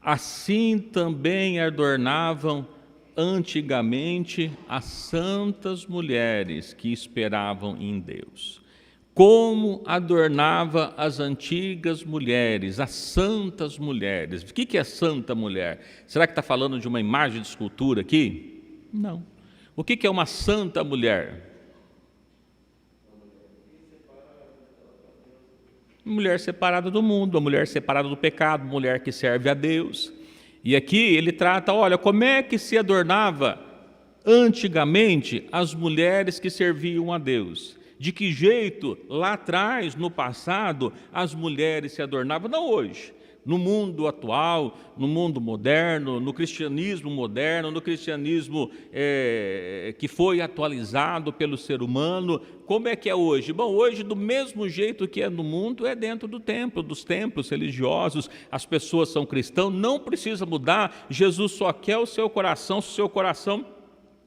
assim também adornavam antigamente as santas mulheres que esperavam em Deus. Como adornava as antigas mulheres, as santas mulheres. O que é santa mulher? Será que está falando de uma imagem de escultura aqui? Não. O que é uma santa mulher? Mulher separada do mundo, uma mulher separada do pecado, mulher que serve a Deus. E aqui ele trata, olha, como é que se adornava antigamente as mulheres que serviam a Deus. De que jeito lá atrás, no passado, as mulheres se adornavam, não hoje. no mundo atual, no mundo moderno, no cristianismo que foi atualizado pelo ser humano, como é que é hoje? Bom, hoje do mesmo jeito que é no mundo, é dentro do templo, dos templos religiosos, as pessoas são cristãos, não precisa mudar, Jesus só quer o seu coração, se o seu coração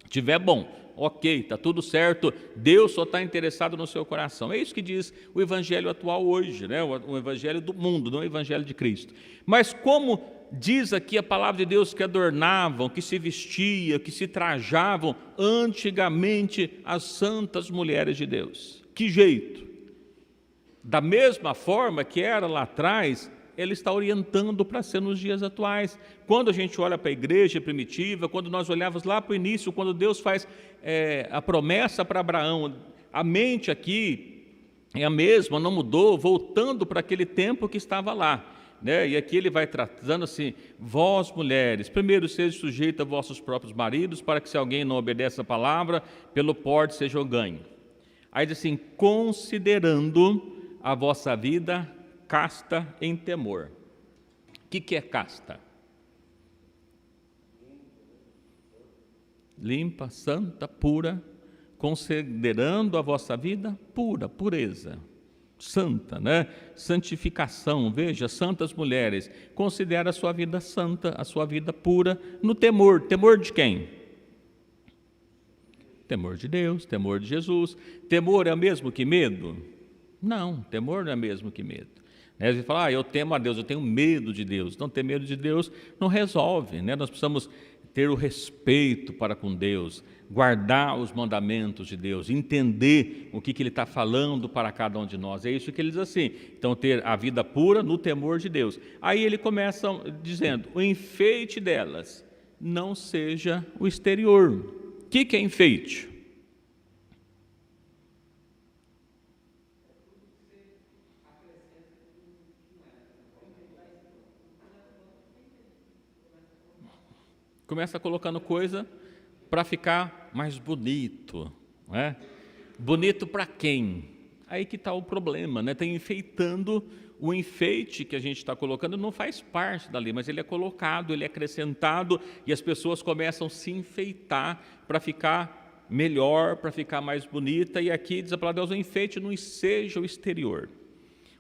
estiver bom. Ok, está tudo certo, Deus só está interessado no seu coração. É isso que diz o evangelho atual hoje, né? O evangelho do mundo, não o evangelho de Cristo. Mas como diz aqui a palavra de Deus que adornavam, que se vestiam, que se trajavam antigamente as santas mulheres de Deus. Que jeito? Da mesma forma que era lá atrás, ele está orientando para ser nos dias atuais. Quando a gente olha para a igreja primitiva, quando nós olhávamos lá para o início, quando Deus faz a promessa para Abraão, a mente aqui é a mesma, não mudou, voltando para aquele tempo que estava lá. Né? E aqui ele vai tratando assim: vós mulheres, primeiro sejam sujeitas a vossos próprios maridos, para que se alguém não obedece a palavra, pelo porte seja o ganho. Aí diz assim: considerando a vossa vida casta em temor. O que é casta? Limpa, santa, pura, considerando a vossa vida pura, pureza, santa, né? Santificação. Veja, santas mulheres, considera a sua vida santa, a sua vida pura, no temor. Temor de quem? Temor de Deus, temor de Jesus. Temor é o mesmo que medo? Não, temor não é o mesmo que medo. Você fala: eu temo a Deus, eu tenho medo de Deus. Não, ter medo de Deus não resolve, né? Nós precisamos ter o respeito para com Deus, guardar os mandamentos de Deus, entender o que Ele está falando para cada um de nós. É isso que ele diz assim: então ter a vida pura no temor de Deus. Aí ele começa dizendo: o enfeite delas não seja o exterior. O que é enfeite? Começa colocando coisa para ficar mais bonito, né? Bonito para quem? Aí que está o problema, né? Está enfeitando. O enfeite que a gente está colocando não faz parte dali, mas ele é colocado, ele é acrescentado, e as pessoas começam a se enfeitar para ficar melhor, para ficar mais bonita. E aqui diz a palavra de Deus: o enfeite não seja o exterior,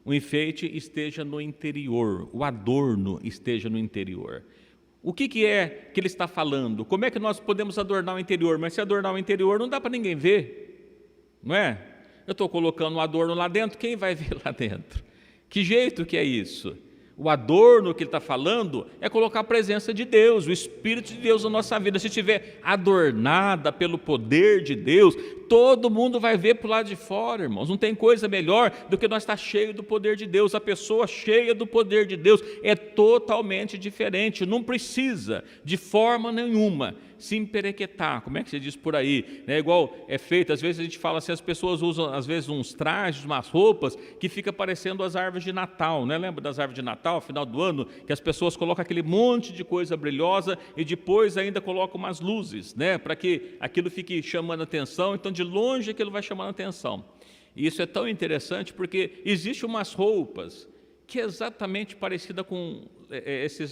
o enfeite esteja no interior, o adorno esteja no interior. O que é que ele está falando? Como é que nós podemos adornar o interior? Mas se adornar o interior não dá para ninguém ver, não é? Eu estou colocando um adorno lá dentro, quem vai ver lá dentro? Que jeito que é isso? O adorno que ele está falando é colocar a presença de Deus, o Espírito de Deus na nossa vida. Se estiver adornada pelo poder de Deus, todo mundo vai ver para o lado de fora, irmãos. Não tem coisa melhor do que nós estar cheio do poder de Deus. A pessoa cheia do poder de Deus é totalmente diferente, não precisa de forma nenhuma se emperequetar, como é que se diz por aí, né? Igual é feito, às vezes a gente fala assim, as pessoas usam às vezes uns trajes, umas roupas que fica parecendo as árvores de Natal, né? Lembra das árvores de Natal, final do ano, que as pessoas colocam aquele monte de coisa brilhosa e depois ainda colocam umas luzes, né? Para que aquilo fique chamando atenção. Então de longe aquilo vai chamando atenção. E isso é tão interessante porque existe umas roupas que é exatamente parecida com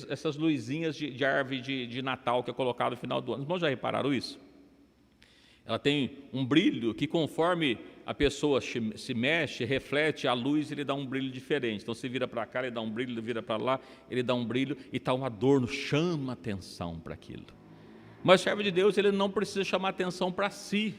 essas luzinhas de árvore de Natal que é colocado no final do ano. Os irmãos já repararam isso? Ela tem um brilho que, conforme a pessoa se mexe, reflete a luz, ele dá um brilho diferente. Então, se vira para cá, ele dá um brilho, ele vira para lá, ele dá um brilho, e está um adorno, chama atenção para aquilo. Mas o servo de Deus, ele não precisa chamar atenção para si,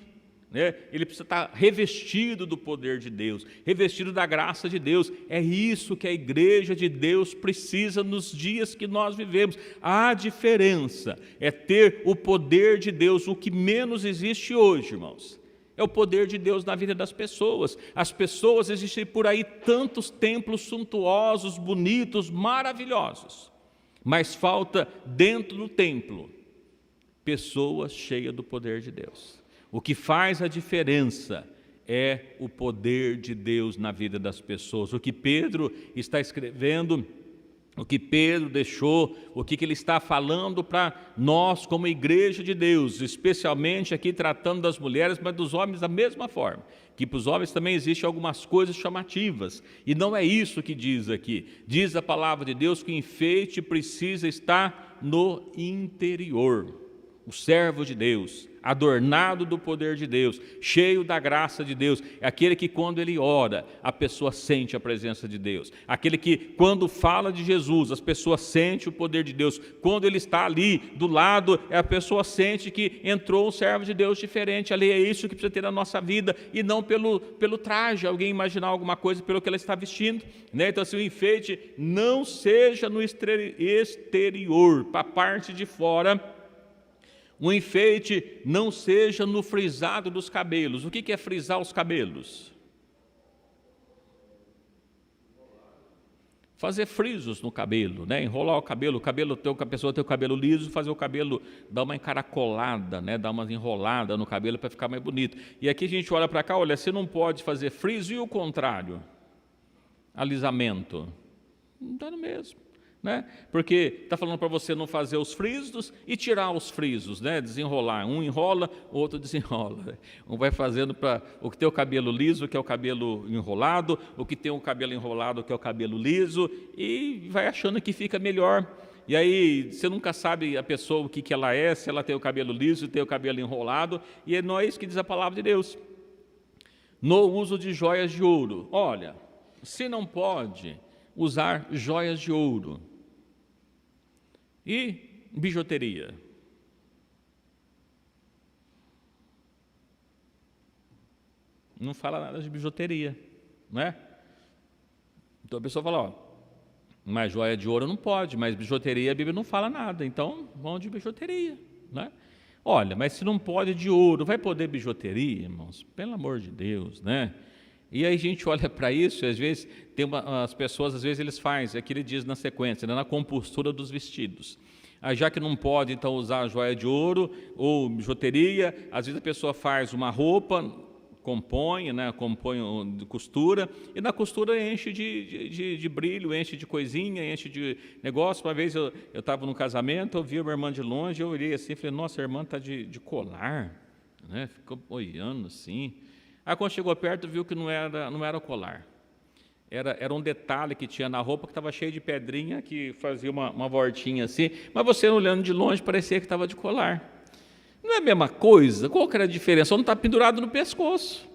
né? Ele precisa estar revestido do poder de Deus, revestido da graça de Deus. É isso que a igreja de Deus precisa nos dias que nós vivemos. A diferença é ter o poder de Deus. O que menos existe hoje, irmãos, é o poder de Deus na vida das pessoas. As pessoas, existem por aí tantos templos suntuosos, bonitos, maravilhosos, mas falta dentro do templo pessoas cheias do poder de Deus. O que faz a diferença é o poder de Deus na vida das pessoas. O que Pedro está escrevendo o que Pedro deixou, o que ele está falando para nós como igreja de Deus, especialmente aqui tratando das mulheres, mas dos homens da mesma forma, que para os homens também existem algumas coisas chamativas, e não é isso que diz aqui. Diz a palavra de Deus que o enfeite precisa estar no interior. O servo de Deus, adornado do poder de Deus, cheio da graça de Deus, é aquele que quando ele ora, a pessoa sente a presença de Deus, aquele que quando fala de Jesus, as pessoas sentem o poder de Deus, quando ele está ali do lado, a pessoa sente que entrou um servo de Deus diferente ali. É isso que precisa ter na nossa vida, e não pelo traje, alguém imaginar alguma coisa pelo que ela está vestindo, né? Então assim, o enfeite não seja no exterior, para a parte de fora. O enfeite não seja no frisado dos cabelos. O que é frisar os cabelos? Fazer frisos no cabelo, né? Enrolar o cabelo, a pessoa tem o cabelo liso, fazer o cabelo, dar uma encaracolada, né? Dar uma enrolada no cabelo para ficar mais bonito. E aqui a gente olha para cá, olha, você não pode fazer friso, e o contrário? Alisamento. Não dá no mesmo. Né? Porque está falando para você não fazer os frisos e tirar os frisos, né? Desenrolar. Um enrola, o outro desenrola. Um vai fazendo para o que tem o cabelo liso, que é o cabelo enrolado, o que tem o cabelo enrolado, que é o cabelo liso, e vai achando que fica melhor. E aí você nunca sabe a pessoa o que ela é, se ela tem o cabelo liso, tem o cabelo enrolado, e não é isso que diz a palavra de Deus. No uso de joias de ouro. Olha, se não pode usar joias de ouro, e bijuteria. Não fala nada de bijuteria, não é? Então a pessoa fala, ó, mas joia de ouro não pode, mas bijuteria a Bíblia não fala nada, então vamos de bijuteria, né? Olha, mas se não pode de ouro, vai poder bijuteria, irmãos? Pelo amor de Deus, né? E aí a gente olha para isso, e às vezes as pessoas, às vezes eles fazem, é que ele diz na sequência, né, na compostura dos vestidos. Já que não pode então usar a joia de ouro ou bijuteria, às vezes a pessoa faz uma roupa, compõe de costura, e na costura enche de brilho, enche de coisinha, enche de negócio. Uma vez eu estava num casamento, eu vi uma irmã de longe, eu olhei assim e falei, nossa, a irmã está de colar, né? Ficou olhando assim. Aí quando chegou perto, viu que não era colar. Era um detalhe que tinha na roupa, que estava cheio de pedrinha, que fazia uma voltinha assim, mas você olhando de longe parecia que estava de colar. Não é a mesma coisa? Qual que era a diferença? Só não está pendurado no pescoço.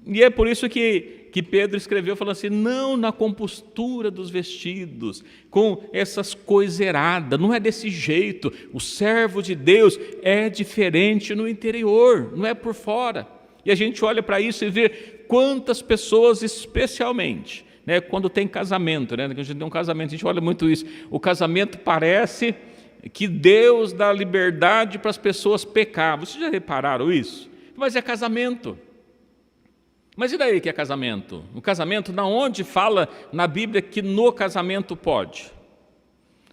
E é por isso que Pedro escreveu, falando assim, não na compostura dos vestidos, com essas coiseiradas, não é desse jeito. O servo de Deus é diferente no interior, não é por fora. E a gente olha para isso e vê quantas pessoas, especialmente, né, quando tem casamento, né, quando a gente tem um casamento, a gente olha muito isso. O casamento parece que Deus dá liberdade para as pessoas pecar. Vocês já repararam isso? Mas é casamento. Mas e daí que é casamento? O casamento, na onde fala na Bíblia que no casamento pode?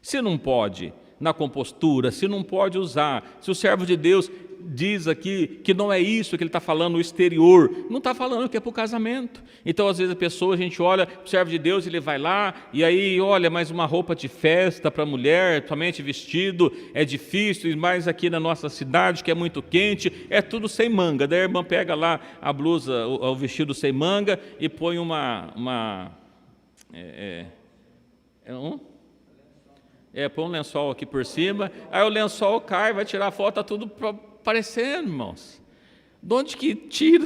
Se não pode, na compostura, se não pode usar, se o servo de Deus diz aqui que não é isso que ele está falando, o exterior, não está falando que é para o casamento. Então às vezes a gente olha, o servo de Deus, ele vai lá, e aí olha, mais uma roupa de festa para a mulher, somente vestido, é difícil, e mais aqui na nossa cidade, que é muito quente, é tudo sem manga. Daí a irmã pega lá a blusa, o vestido sem manga, e põe põe um lençol aqui por cima, aí o lençol cai, vai tirar a foto, está tudo parecendo, irmãos. De onde que tira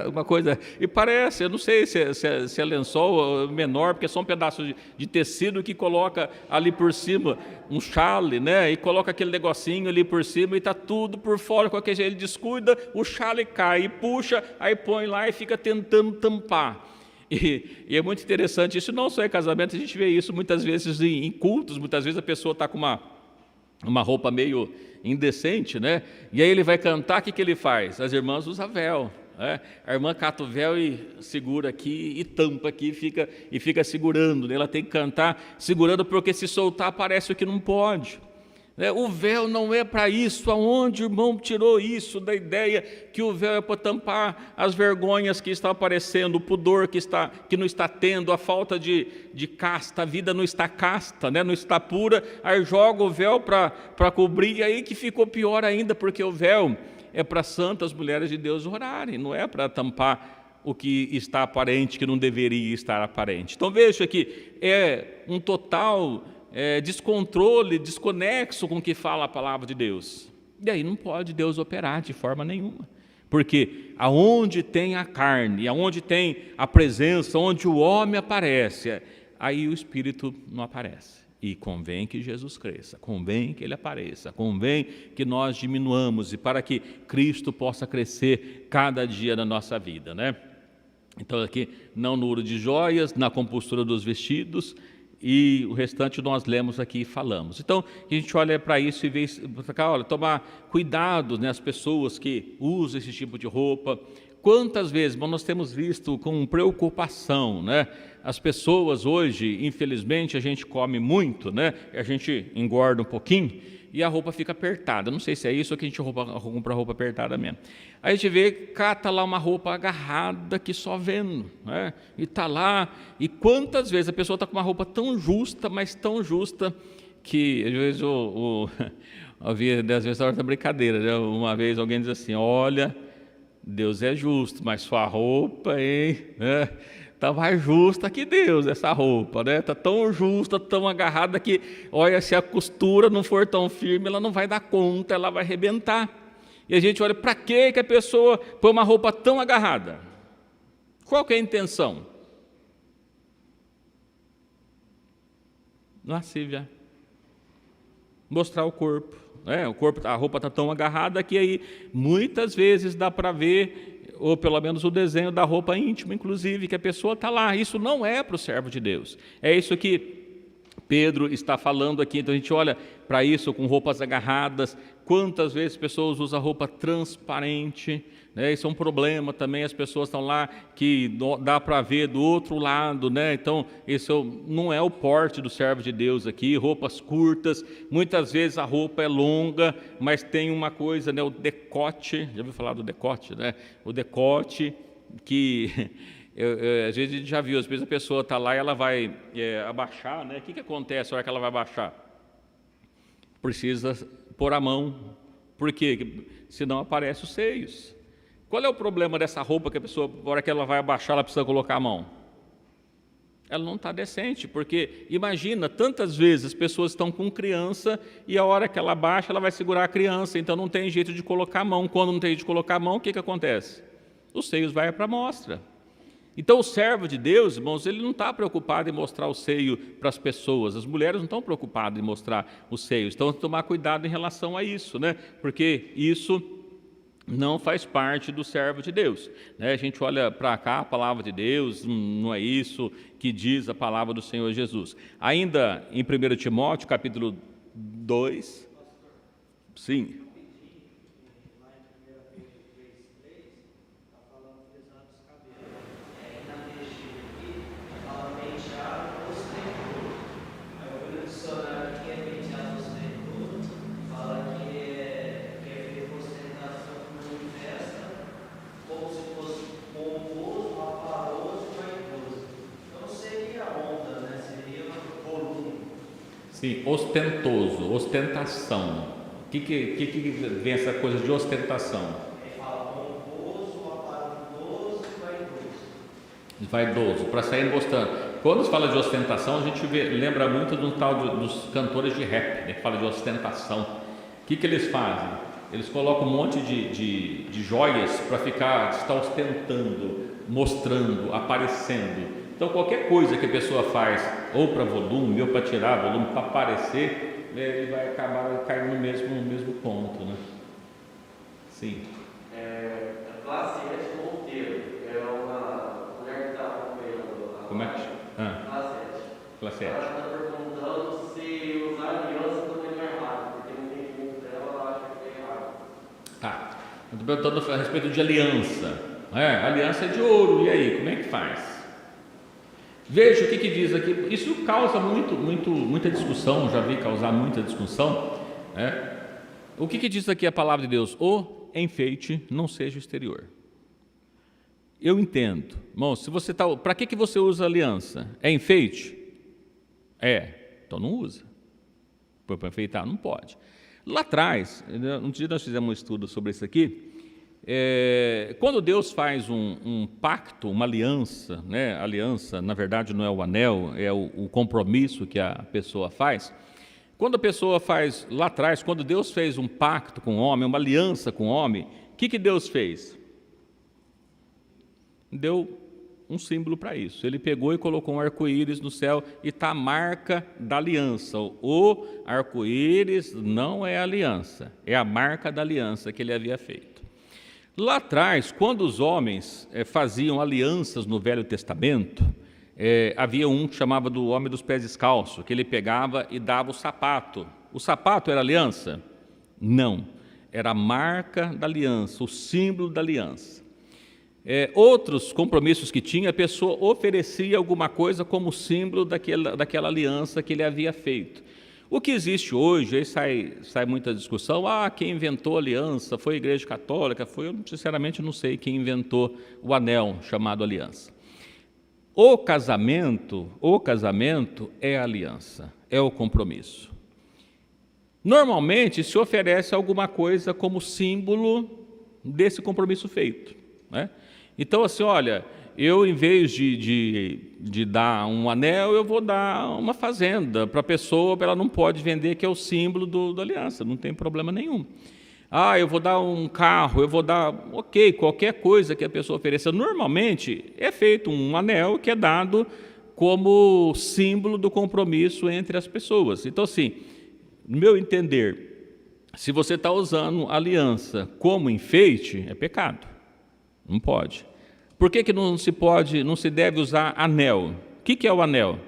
uma coisa? E parece, eu não sei se é lençol menor, porque é só um pedaço de tecido que coloca ali por cima, um chale, né? E coloca aquele negocinho ali por cima e está tudo por fora, qualquer jeito ele descuida, o chale cai e puxa, aí põe lá e fica tentando tampar. E é muito interessante, isso não só em casamento, a gente vê isso muitas vezes em cultos, muitas vezes a pessoa está com uma roupa meio indecente, né? E aí ele vai cantar, o que ele faz? As irmãs usam véu, né? A irmã cata o véu e segura aqui e tampa aqui e fica segurando, né? Ela tem que cantar segurando, porque se soltar parece o que não pode. O véu não é para isso. Aonde o irmão tirou isso da ideia que o véu é para tampar as vergonhas que estão aparecendo, o pudor que não está tendo, a falta de casta, a vida não está casta, né? Não está pura, aí joga o véu para cobrir, e aí que ficou pior ainda, porque o véu é para santas mulheres de Deus orarem, não é para tampar o que está aparente, que não deveria estar aparente. Então veja que é um total descontrole, desconexo com o que fala a palavra de Deus. E aí não pode Deus operar de forma nenhuma, porque aonde tem a carne, aonde tem a presença, onde o homem aparece, aí o Espírito não aparece. E convém que Jesus cresça, convém que Ele apareça, convém que nós diminuamos, e para que Cristo possa crescer cada dia na nossa vida, né? Então aqui, não no ouro de joias, na compostura dos vestidos, e o restante nós lemos aqui e falamos. Então, a gente olha para isso e vê, olha, tomar cuidado, né, as pessoas que usam esse tipo de roupa. Quantas vezes nós temos visto com preocupação, né? As pessoas hoje, infelizmente, a gente come muito, né? A gente engorda um pouquinho e a roupa fica apertada. Não sei se é isso ou que a gente compra roupa apertada mesmo. Aí a gente vê, cata lá uma roupa agarrada que só vendo, né? E está lá, e quantas vezes a pessoa está com uma roupa tão justa, mas tão justa, que às vezes eu vi, às vezes é brincadeira, né? Uma vez alguém diz assim: olha, Deus é justo, mas sua roupa, hein? Está mais justa que Deus, essa roupa, né? Está tão justa, tão agarrada que, olha, se a costura não for tão firme, ela não vai dar conta, ela vai arrebentar. E a gente olha, para que a pessoa põe uma roupa tão agarrada? Qual que é a intenção? Lascívia. Mostrar o corpo. A roupa está tão agarrada que aí muitas vezes dá para ver, ou pelo menos o desenho da roupa íntima, inclusive, que a pessoa está lá. Isso não é para o servo de Deus. É isso que Pedro está falando aqui. Então a gente olha para isso com roupas agarradas. Quantas vezes pessoas usam roupa transparente, né? Isso é um problema também. As pessoas estão lá que dá para ver do outro lado, né? Então isso não é o porte do servo de Deus aqui. Roupas curtas, muitas vezes a roupa é longa, mas tem uma coisa, né? O decote, já ouviu falar do decote, né? O decote que às vezes a gente já viu, às vezes a pessoa está lá e ela vai abaixar, né? O que acontece na hora que ela vai abaixar? Precisa pôr a mão, porque senão aparecem os seios. Qual é o problema dessa roupa que a pessoa, na hora que ela vai abaixar, ela precisa colocar a mão? Ela não está decente, porque imagina, tantas vezes as pessoas estão com criança e a hora que ela abaixa, ela vai segurar a criança, então não tem jeito de colocar a mão. Quando não tem jeito de colocar a mão, o que acontece? Os seios vai para a mostra. Então o servo de Deus, irmãos, ele não está preocupado em mostrar o seio para as pessoas. As mulheres não estão preocupadas em mostrar os seios. Então tomar cuidado em relação a isso, né? Porque isso não faz parte do servo de Deus, né? A gente olha para cá, a palavra de Deus, não é isso que diz a palavra do Senhor Jesus. Ainda em 1 Timóteo, capítulo 2, sim. Sim, ostentoso, ostentação. O que vem essa coisa de ostentação? Ele fala pomposo, aparentoso e vaidoso. Vaidoso, para sair mostrando. Quando se fala de ostentação, a gente lembra muito do tal dos cantores de rap, né, que fala de ostentação. O que eles fazem? Eles colocam um monte de joias para estar ostentando, mostrando, aparecendo. Então, qualquer coisa que a pessoa faz, ou para volume, ou para tirar volume, para aparecer, ele vai acabar caindo no mesmo ponto, né? Sim. A classe S Monteiro é uma mulher que está acompanhando. Como é que classe S? Ela está perguntando se usar aliança também não é errado, porque no entendimento dela ela acha que é errado. Tá. Eu estou perguntando a respeito de aliança. Aliança é de ouro, e aí, como é que faz? Veja o que diz aqui. Isso causa muita discussão, já vi causar muita discussão, O que diz aqui a palavra de Deus? O enfeite não seja o exterior. Eu entendo. Irmão, se você está... Para que você usa aliança? É enfeite? Então não usa. Para enfeitar, não pode. Lá atrás, um dia nós fizemos um estudo sobre isso aqui, quando Deus faz um pacto, uma aliança, né? Aliança, na verdade, não é o anel, é o compromisso que a pessoa faz. Quando a pessoa faz, lá atrás, quando Deus fez um pacto com o homem, uma aliança com o homem, o que Deus fez? Deu um símbolo para isso. Ele pegou e colocou um arco-íris no céu e está a marca da aliança. O arco-íris não é aliança, é a marca da aliança que ele havia feito. Lá atrás, quando os homens faziam alianças no Velho Testamento, havia um que chamava do homem dos pés descalços, que ele pegava e dava o sapato. O sapato era aliança? Não, era a marca da aliança, o símbolo da aliança. Outros compromissos que tinha, a pessoa oferecia alguma coisa como símbolo daquela aliança que ele havia feito. O que existe hoje, aí sai muita discussão, quem inventou a aliança, foi a Igreja Católica, eu sinceramente não sei quem inventou o anel chamado aliança. O casamento é a aliança, é o compromisso. Normalmente se oferece alguma coisa como símbolo desse compromisso feito, né? Então, assim, olha, eu em vez de dar um anel, eu vou dar uma fazenda para a pessoa, ela não pode vender, que é o símbolo da aliança, não tem problema nenhum. Eu vou dar um carro, eu vou dar, qualquer coisa que a pessoa ofereça. Normalmente é feito um anel que é dado como símbolo do compromisso entre as pessoas. Então, assim, no meu entender, se você está usando aliança como enfeite, é pecado. Não pode. Por que não se deve usar anel? O que é o anel?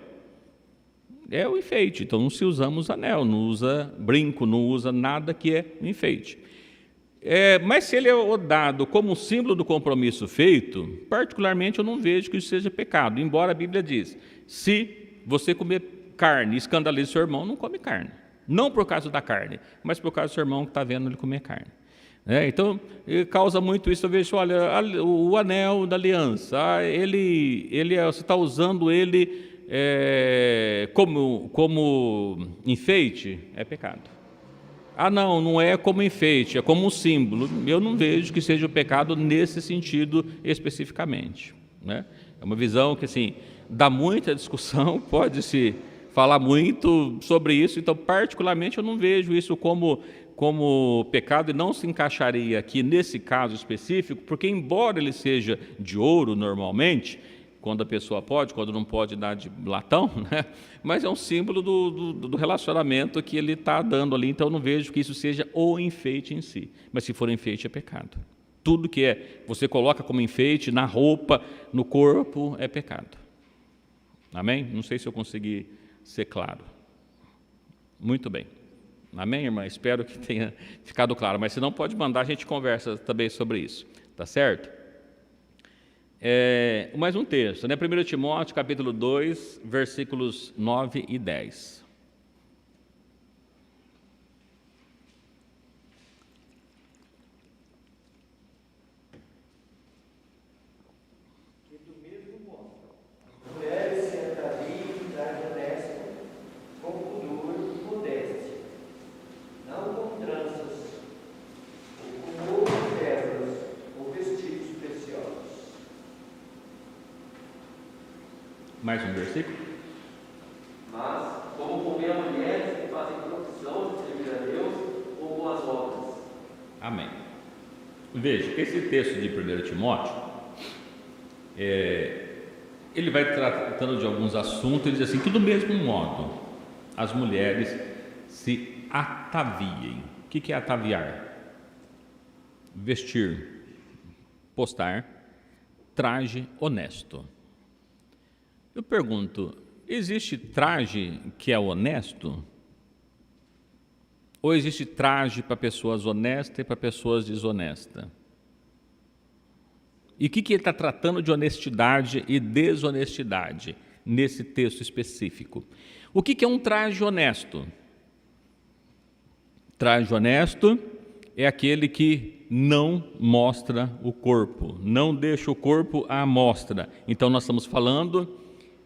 É o enfeite. Então não se usamos anel, não usa brinco, não usa nada que é um enfeite. Mas se ele é dado como símbolo do compromisso feito, particularmente eu não vejo que isso seja pecado, embora a Bíblia diz, se você comer carne e escandaliza seu irmão, não come carne. Não por causa da carne, mas por causa do seu irmão que está vendo ele comer carne. Então, causa muito isso. Eu vejo, olha, o anel da aliança, você está usando ele como enfeite, é pecado. Não é como enfeite, é como um símbolo. Eu não vejo que seja o pecado nesse sentido especificamente, né? É uma visão que, assim, dá muita discussão, pode-se falar muito sobre isso, então, particularmente, eu não vejo isso como pecado e não se encaixaria aqui nesse caso específico, porque embora ele seja de ouro normalmente, quando a pessoa pode, quando não pode dar de latão, né? Mas é um símbolo do relacionamento que ele está dando ali, então eu não vejo que isso seja o enfeite em si, mas se for enfeite é pecado. Tudo que você coloca como enfeite na roupa, no corpo, é pecado. Amém? Não sei se eu consegui ser claro. Muito bem. Amém, irmã? Espero que tenha ficado claro, mas se não, pode mandar, a gente conversa também sobre isso, tá certo? Mais um texto, né? 1 Timóteo, capítulo 2, versículos 9 e 10. E do mesmo modo, mulheres se atraviem e trajem honesto, com pudor e modéstia, não com tranças, ou com ouro, pérolas, ou vestidos preciosos. Mais um versículo. Mas, como convém a mulheres que fazem profissão de servir a Deus com boas obras. Amém. Veja, esse texto de 1 Timóteo, ele vai tratando de alguns assuntos, ele diz assim, que do mesmo modo as mulheres se ataviem. O que é ataviar? Vestir, postar, traje honesto. Eu pergunto, existe traje que é honesto? Ou existe traje para pessoas honestas e para pessoas desonestas? E o que ele está tratando de honestidade e desonestidade nesse texto específico? O que é um traje honesto? traje honesto é aquele que não mostra o corpo, não deixa o corpo à mostra. Então nós estamos falando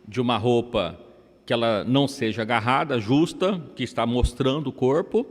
de uma roupa que ela não seja agarrada, justa, que está mostrando o corpo,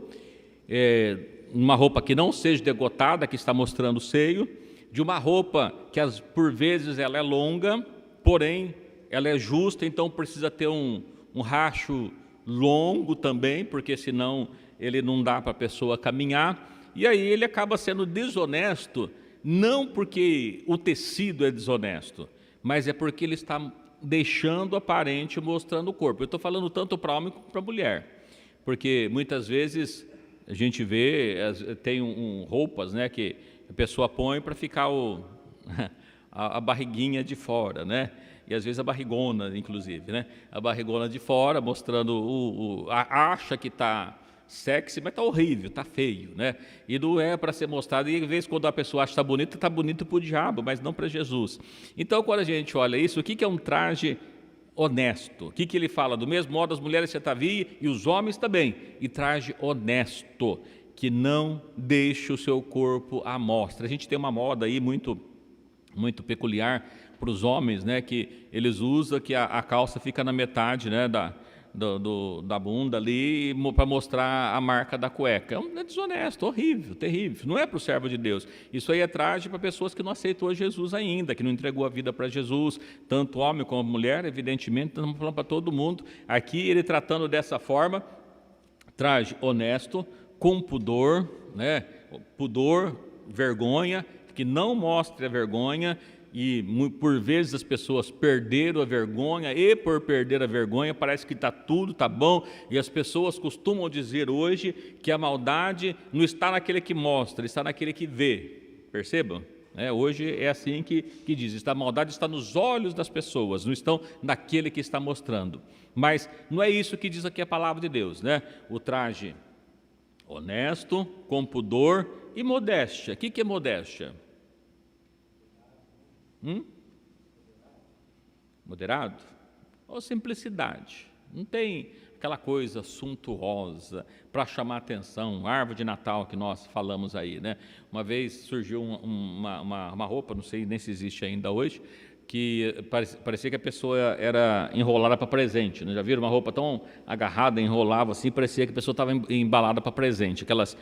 uma roupa que não seja degotada, que está mostrando o seio, de uma roupa que por vezes ela é longa, porém ela é justa, então precisa ter um racho longo também, porque senão ele não dá para a pessoa caminhar, e aí ele acaba sendo desonesto, não porque o tecido é desonesto, mas é porque ele está deixando aparente, mostrando o corpo. Eu estou falando tanto para homem como para mulher, porque muitas vezes a gente vê, tem roupas, né, que a pessoa põe para ficar a barriguinha de fora, né? E às vezes a barrigona, inclusive, né? A barrigona de fora, mostrando, acha que está sexy, mas está horrível, está feio, né? E não é para ser mostrado, e às vezes quando a pessoa acha que está bonito para o diabo, mas não para Jesus. Então, quando a gente olha isso, o que é um traje honesto? O que ele fala? Do mesmo modo as mulheres se ataviam e os homens também, e traje honesto, que não deixe o seu corpo à mostra. A gente tem uma moda aí muito peculiar para os homens, né, que eles usam que a calça fica na metade, né, da bunda ali, para mostrar a marca da cueca. É desonesto, horrível, terrível. Não é para o servo de Deus. Isso aí é traje para pessoas que não aceitou Jesus ainda, que não entregou a vida para Jesus, tanto homem como mulher, evidentemente, estamos falando para todo mundo. Aqui ele tratando dessa forma, traje honesto, com pudor, né, pudor, vergonha, que não mostre a vergonha, e por vezes as pessoas perderam a vergonha, e por perder a vergonha parece que tudo está bom, e as pessoas costumam dizer hoje que a maldade não está naquele que mostra, está naquele que vê. Percebam? Hoje é assim que diz, a maldade está nos olhos das pessoas, não estão naquele que está mostrando. Mas não é isso que diz aqui a palavra de Deus, né? O traje honesto, com pudor e modéstia. O que é modéstia? Moderado? Ou simplicidade? Não tem aquela coisa suntuosa para chamar atenção, árvore de Natal que nós falamos aí, né? Uma vez surgiu uma roupa, não sei nem se existe ainda hoje, que parecia que a pessoa era enrolada para presente, né? Já viram uma roupa tão agarrada, enrolava assim, parecia que a pessoa estava embalada para presente, aquelas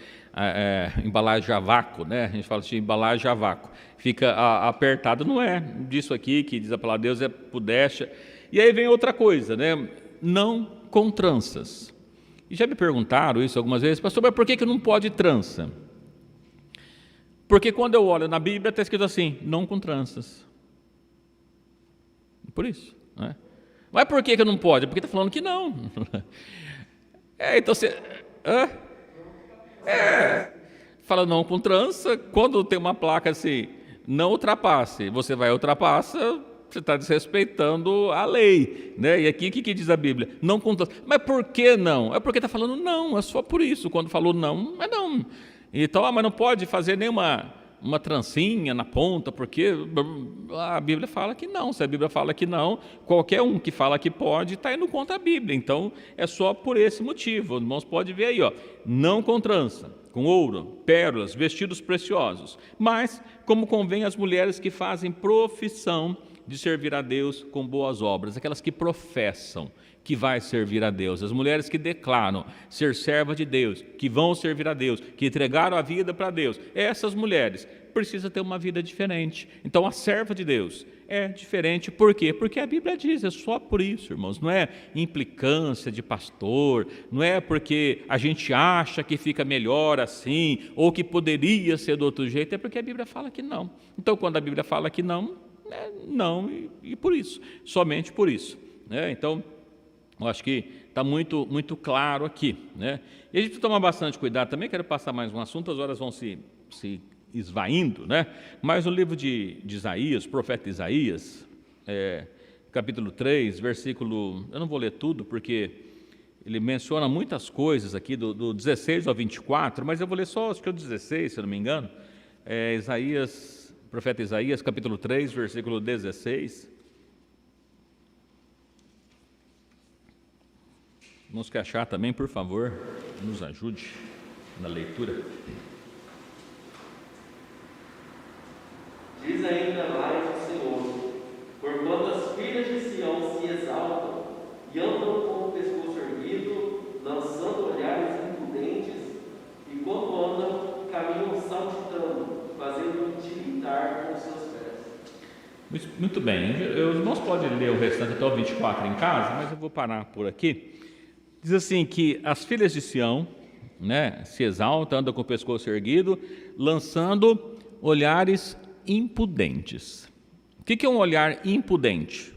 embalagens a vácuo, né? A gente fala assim, embalagem a vácuo, fica apertado, não é disso aqui que diz a palavra de Deus, é pudeste. E aí vem outra coisa, né? Não com tranças. E já me perguntaram isso algumas vezes, pastor, mas por que não pode trança? Porque quando eu olho na Bíblia está escrito assim, não com tranças. Por isso, né? Mas por que não pode? Porque está falando que não. Então você fala não com trança, quando tem uma placa assim, não ultrapasse, você vai ultrapassa, você está desrespeitando a lei, né? E aqui o que diz a Bíblia? Não com trança. Mas por que não? É porque está falando não, é só por isso. Quando falou não, é não. Então, mas não pode fazer nenhuma trancinha na ponta, porque a Bíblia fala que não. Se a Bíblia fala que não, qualquer um que fala que pode está indo contra a Bíblia. Então é só por esse motivo. Os irmãos podem ver aí, não com trança, com ouro, pérolas, vestidos preciosos, mas como convém às mulheres que fazem profissão de servir a Deus com boas obras, aquelas que professam que vai servir a Deus, as mulheres que declaram ser serva de Deus, que vão servir a Deus, que entregaram a vida para Deus, essas mulheres precisam ter uma vida diferente. Então a serva de Deus é diferente, por quê? Porque a Bíblia diz, é só por isso, irmãos, não é implicância de pastor, não é porque a gente acha que fica melhor assim, ou que poderia ser do outro jeito, é porque a Bíblia fala que não. Então quando a Bíblia fala que não, não, e por isso, somente por isso, né? Então eu acho que está muito claro aqui, né? E a gente precisa tomar bastante cuidado. Também quero passar mais um assunto, as horas vão se esvaindo, né? Mas no livro de Isaías, profeta Isaías, capítulo 3, versículo... Eu não vou ler tudo, porque ele menciona muitas coisas aqui, do 16 ao 24, mas eu vou ler só, acho que é o 16, se eu não me engano. Profeta Isaías, capítulo 3, versículo 16... Vamos que achar também, por favor, nos ajude. na leitura. Diz ainda mais o Senhor: porquanto as filhas de Sião se exaltam e andam com o pescoço erguido, lançando olhares impudentes, e quando andam, caminham saltitando, fazendo tiritar com os seus pés. Muito bem, os irmãos podem ler o restante até o 24 em casa, mas eu vou parar por aqui. Diz assim que as filhas de Sião, né, se exaltam, andam com o pescoço erguido, lançando olhares impudentes. O que é um olhar impudente?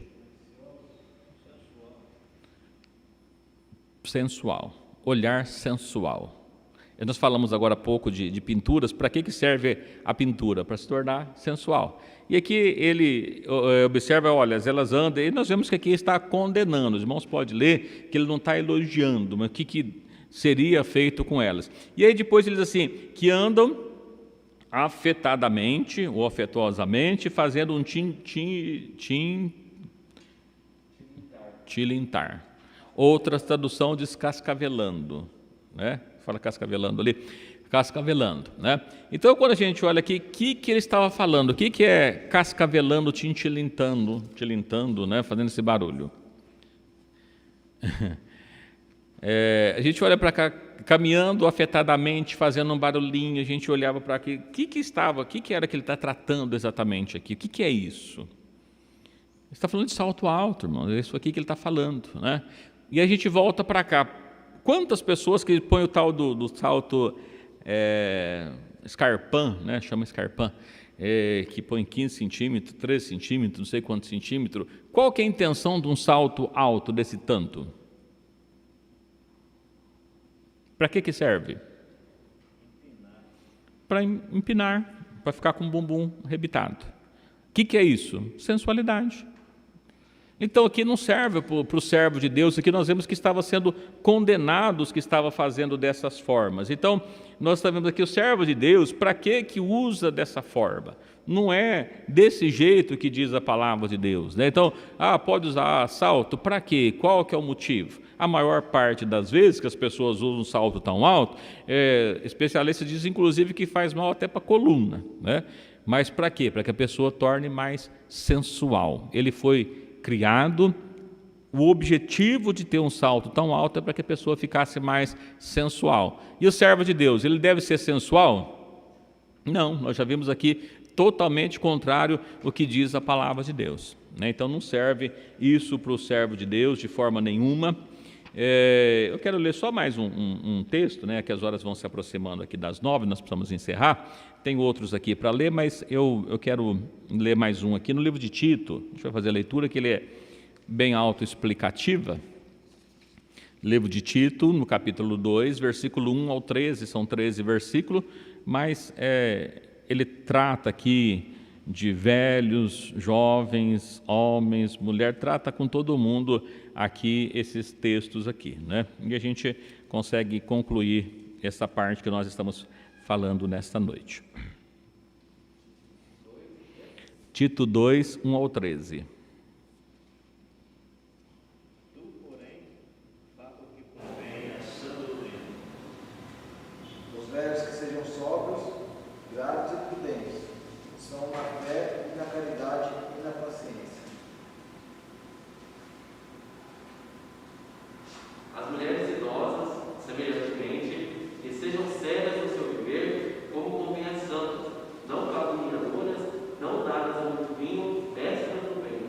Sensual, olhar sensual. E nós falamos agora há pouco de pinturas. Para que serve a pintura? Para se tornar sensual. E aqui ele observa, olha, elas andam, e nós vemos que aqui está condenando. Os irmãos podem ler que ele não está elogiando, mas o que seria feito com elas. E aí depois ele diz assim, que andam afetadamente ou afetuosamente, fazendo um tilintar. Outra tradução diz cascavelando, né? Fala cascavelando ali, cascavelando, né? Então, quando a gente olha aqui, o que ele estava falando? O que é cascavelando, tilintando, né? Fazendo esse barulho? A gente olha para cá, caminhando afetadamente, fazendo um barulhinho, a gente olhava para aqui, o que era que ele está tratando exatamente aqui? O que é isso? Ele está falando de salto alto, irmão, é isso aqui que ele está falando, né? E a gente volta para cá. Quantas pessoas que põem o tal do salto escarpão, né? Chama escarpão, que põe 15 centímetros, 13 centímetros, não sei quantos centímetros. Qual que é a intenção de um salto alto desse tanto? Para que serve? Para empinar, para ficar com o bumbum arrebitado. O que é isso? Sensualidade. Então aqui não serve para o servo de Deus, aqui nós vemos que estava sendo condenado os que estavam fazendo dessas formas. Então nós estamos vendo aqui o servo de Deus, para que usa dessa forma? Não é desse jeito que diz a palavra de Deus, né? Então, pode usar salto, para quê? Qual que é o motivo? A maior parte das vezes que as pessoas usam um salto tão alto, especialistas dizem inclusive que faz mal até para a coluna, né? Mas para quê? Para que a pessoa torne mais sensual. Ele foi criado, o objetivo de ter um salto tão alto é para que a pessoa ficasse mais sensual. E o servo de Deus, ele deve ser sensual? Não, nós já vimos aqui totalmente contrário ao que diz a palavra de Deus, né? Então não serve isso para o servo de Deus de forma nenhuma. Eu quero ler só mais um texto, né, que as horas vão se aproximando aqui das 9, nós precisamos encerrar. Tem outros aqui para ler, mas eu quero ler mais um aqui no livro de Tito. A gente vai fazer a leitura, que ele é bem autoexplicativa. Livro de Tito, no capítulo 2, versículo 1 ao 13, são 13 versículos, mas ele trata aqui de velhos, jovens, homens, mulher, trata com todo mundo aqui esses textos aqui, né? E a gente consegue concluir essa parte que nós estamos falando nesta noite. Tito 2, 1 ao 13. Tu, porém, fala o que convém à sã doutrina. Os velhos que sejam sóbrios, graves e prudentes, são na fé e na caridade e na paciência. As mulheres idosas, semelhantemente, que sejam sérias no seu viver, como convém a santos, não caluniadoras, não dadas a muito vinho, destras no bem.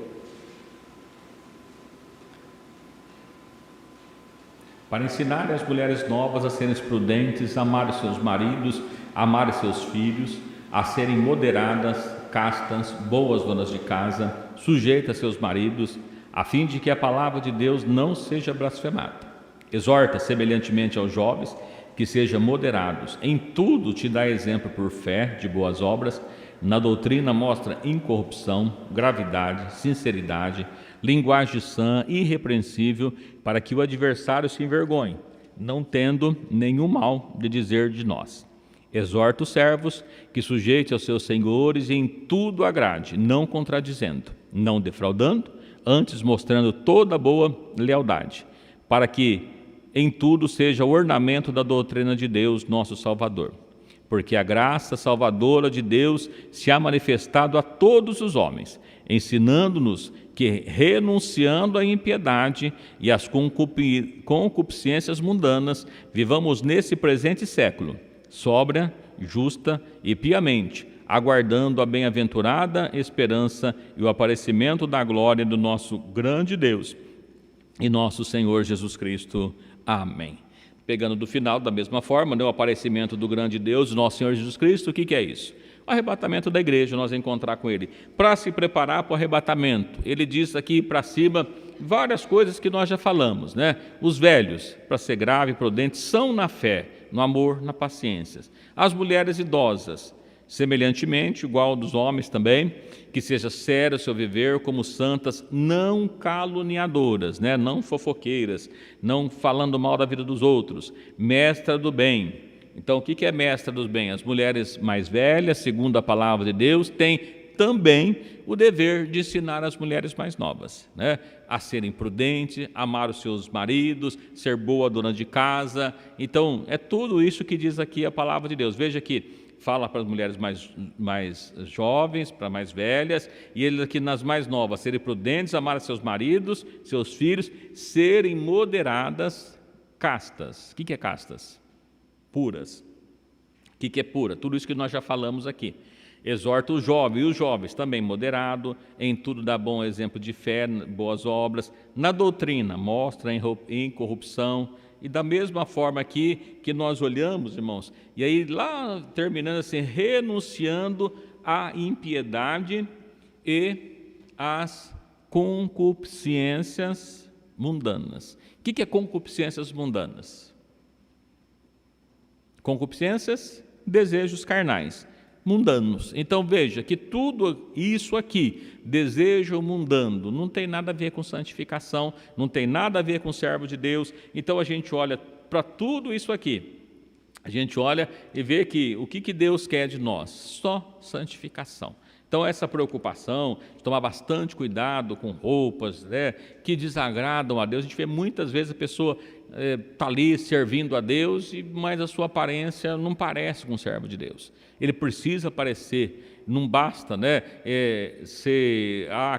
Para ensinar as mulheres novas a serem prudentes, amar seus maridos, amar seus filhos, a serem moderadas, castas, boas donas de casa, sujeitas a seus maridos, a fim de que a palavra de Deus não seja blasfemada. Exorta semelhantemente aos jovens que sejam moderados. Em tudo te dá exemplo por fé, de boas obras. Na doutrina mostra incorrupção, gravidade, sinceridade, linguagem sã, irrepreensível, para que o adversário se envergonhe, não tendo nenhum mal de dizer de nós. Exorta os servos que sujeite aos seus senhores e em tudo agrade, não contradizendo, não defraudando, antes mostrando toda boa lealdade, para que em tudo seja o ornamento da doutrina de Deus, nosso Salvador. Porque a graça salvadora de Deus se há manifestado a todos os homens, ensinando-nos que, renunciando à impiedade e às concupiscências mundanas, vivamos nesse presente século, sóbria, justa e piamente, aguardando a bem-aventurada esperança e o aparecimento da glória do nosso grande Deus e nosso Senhor Jesus Cristo. Amém. Pegando do final, da mesma forma, o aparecimento do grande Deus, nosso Senhor Jesus Cristo, o que é isso? O arrebatamento da igreja, nós encontrar com Ele. Para se preparar para o arrebatamento, Ele diz aqui para cima várias coisas que nós já falamos, né? Os velhos, para ser grave e prudente, são na fé, no amor, na paciência. As mulheres idosas, semelhantemente, igual dos homens também, que seja sério o seu viver como santas, não caluniadoras, né? Não fofoqueiras, não falando mal da vida dos outros, mestra do bem. Então, o que é mestra do bem? As mulheres mais velhas, segundo a palavra de Deus, têm também o dever de ensinar as mulheres mais novas, né? A serem prudentes, amar os seus maridos, ser boa dona de casa. Então, é tudo isso que diz aqui a palavra de Deus. Veja que fala para as mulheres mais jovens, para mais velhas, e ele aqui nas mais novas, serem prudentes, amar seus maridos, seus filhos, serem moderadas, castas. O que é castas? Puras. O que é pura? Tudo isso que nós já falamos aqui. Exorta o jovem, e os jovens também moderado, em tudo dá bom exemplo de fé, boas obras, na doutrina, mostra a incorrupção. E da mesma forma aqui que nós olhamos, irmãos, e aí lá terminando assim, renunciando à impiedade e às concupiscências mundanas. O que é concupiscências mundanas? Concupiscências, desejos carnais, mundanos. Então veja que tudo isso aqui, desejo mundano, não tem nada a ver com santificação, não tem nada a ver com servo de Deus. Então a gente olha para tudo isso aqui, a gente olha e vê que o que Deus quer de nós? Só santificação. Então essa preocupação de tomar bastante cuidado com roupas, né, que desagradam a Deus. A gente vê muitas vezes a pessoa está ali servindo a Deus, mas a sua aparência não parece com o servo de Deus. Ele precisa parecer, não basta, né,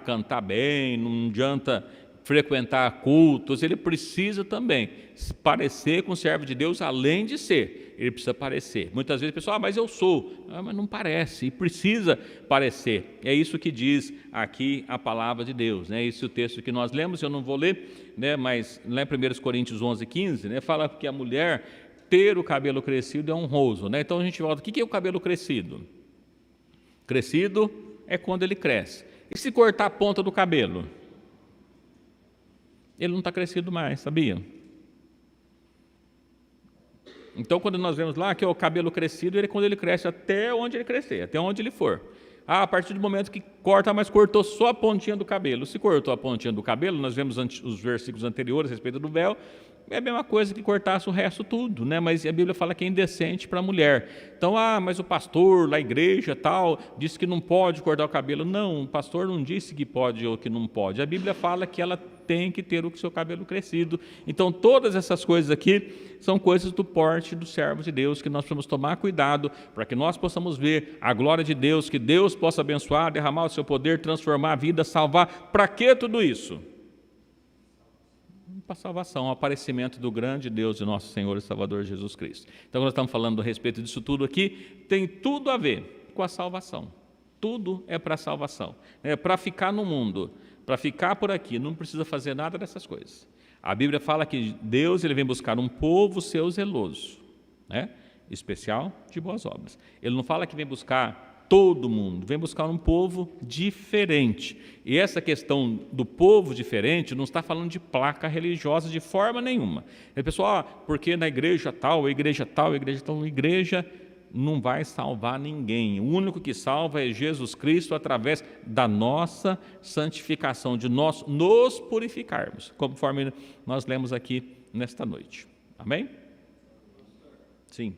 cantar bem, não adianta frequentar cultos, ele precisa também parecer com o servo de Deus, além de ser, ele precisa parecer. Muitas vezes o pessoal, mas eu sou, mas não parece, e precisa parecer. É isso que diz aqui a palavra de Deus, né? Esse é o texto que nós lemos, eu não vou ler, né, mas lá em 1 Coríntios 11:15, né, fala que a mulher ter o cabelo crescido é honroso, né? Então a gente volta, o que é o cabelo crescido? Crescido é quando ele cresce. E se cortar a ponta do cabelo? Ele não está crescido mais, sabia? Então, quando nós vemos lá que é o cabelo crescido, ele quando ele cresce até onde ele crescer, até onde ele for. A partir do momento que corta, mas cortou só a pontinha do cabelo. Se cortou a pontinha do cabelo, nós vemos os versículos anteriores a respeito do véu, é a mesma coisa que cortasse o resto tudo, né? Mas a Bíblia fala que é indecente para a mulher. Então, mas o pastor, na igreja tal, disse que não pode cortar o cabelo. Não, o pastor não disse que pode ou que não pode. A Bíblia fala que ela tem que ter o seu cabelo crescido. Então, todas essas coisas aqui são coisas do porte do servo de Deus, que nós precisamos tomar cuidado para que nós possamos ver a glória de Deus, que Deus possa abençoar, derramar o seu poder, transformar a vida, salvar. Para que tudo isso? Para a salvação, o aparecimento do grande Deus de nosso Senhor e Salvador Jesus Cristo. Então, nós estamos falando a respeito disso tudo aqui, tem tudo a ver com a salvação. Tudo é para a salvação. É para ficar no mundo, para ficar por aqui, não precisa fazer nada dessas coisas. A Bíblia fala que Deus ele vem buscar um povo seu zeloso, né? Especial de boas obras. Ele não fala que vem buscar todo mundo, vem buscar um povo diferente. E essa questão do povo diferente não está falando de placa religiosa de forma nenhuma. O pessoal, porque na igreja tal, igreja tal, igreja tal, igreja não vai salvar ninguém. O único que salva é Jesus Cristo através da nossa santificação, de nós nos purificarmos, conforme nós lemos aqui nesta noite. Amém? Sim.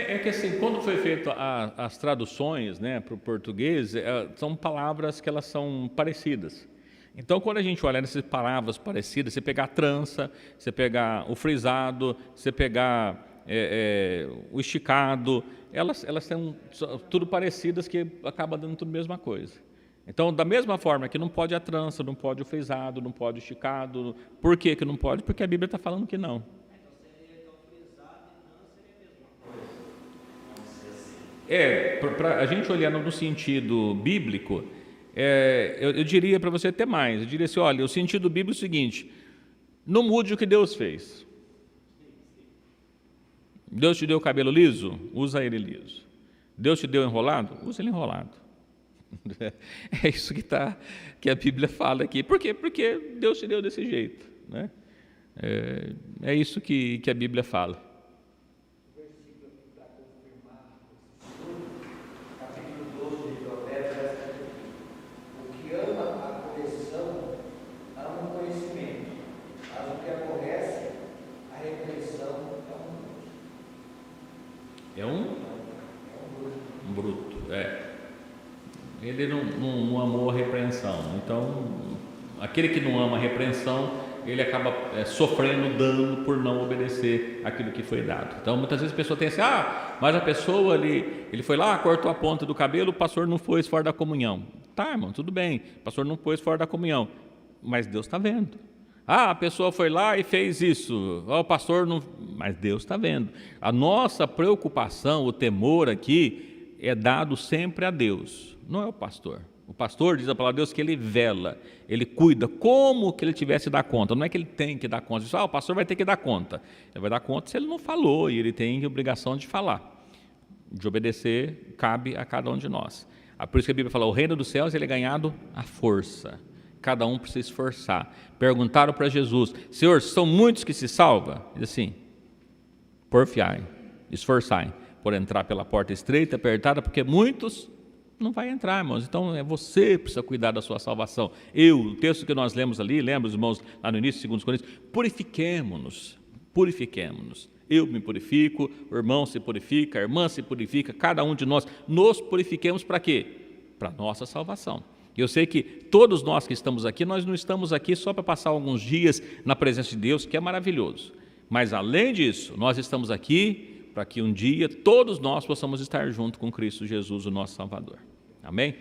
É que assim, quando foi feito as traduções, né, para o português, são palavras que elas são parecidas. Então, quando a gente olha nessas palavras parecidas, você pegar a trança, você pegar o frisado, você pegar o esticado, elas são tudo parecidas, que acaba dando tudo a mesma coisa. Então, da mesma forma que não pode a trança, não pode o frisado, não pode o esticado. Por que que não pode? Porque a Bíblia está falando que não. Para a gente olhar no sentido bíblico, eu diria para você até mais. Eu diria assim, olha, o sentido bíblico é o seguinte: não mude o que Deus fez. Deus te deu o cabelo liso? Usa ele liso. Deus te deu enrolado? Usa ele enrolado. É isso que a Bíblia fala aqui. Por quê? Porque Deus te deu desse jeito, né? É isso que a Bíblia fala. É um bruto. Ele não amou a repreensão. Então, aquele que não ama a repreensão, ele acaba sofrendo dano por não obedecer aquilo que foi dado. Então, muitas vezes a pessoa tem assim, mas a pessoa ele foi lá, cortou a ponta do cabelo, o pastor não pôs fora da comunhão. Tá, irmão, tudo bem, o pastor não pôs fora da comunhão, mas Deus está vendo. A pessoa foi lá e fez isso, o pastor não... Mas Deus está vendo. A nossa preocupação, o temor aqui, é dado sempre a Deus, não é o pastor. O pastor, diz a palavra de Deus, que ele vela, ele cuida, como que ele tivesse que dar conta. Não é que ele tem que dar conta. Diz, o pastor vai ter que dar conta. Ele vai dar conta se ele não falou, e ele tem a obrigação de falar. De obedecer, cabe a cada um de nós. Por isso que a Bíblia fala, o reino dos céus ele é ganhado à força. Cada um precisa se esforçar. Perguntaram para Jesus, Senhor, são muitos que se salvam? Diz assim, porfiai, esforçai, por entrar pela porta estreita, apertada, porque muitos não vai entrar, irmãos. Então, você precisa cuidar da sua salvação. O texto que nós lemos ali, lembra, os irmãos, lá no início, 2 Coríntios, purifiquemo-nos. Eu me purifico, o irmão se purifica, a irmã se purifica, cada um de nós nos purifiquemos para quê? Para a nossa salvação. Eu sei que todos nós que estamos aqui, nós não estamos aqui só para passar alguns dias na presença de Deus, que é maravilhoso. Mas, além disso, nós estamos aqui para que um dia todos nós possamos estar junto com Cristo Jesus, o nosso Salvador. Amém?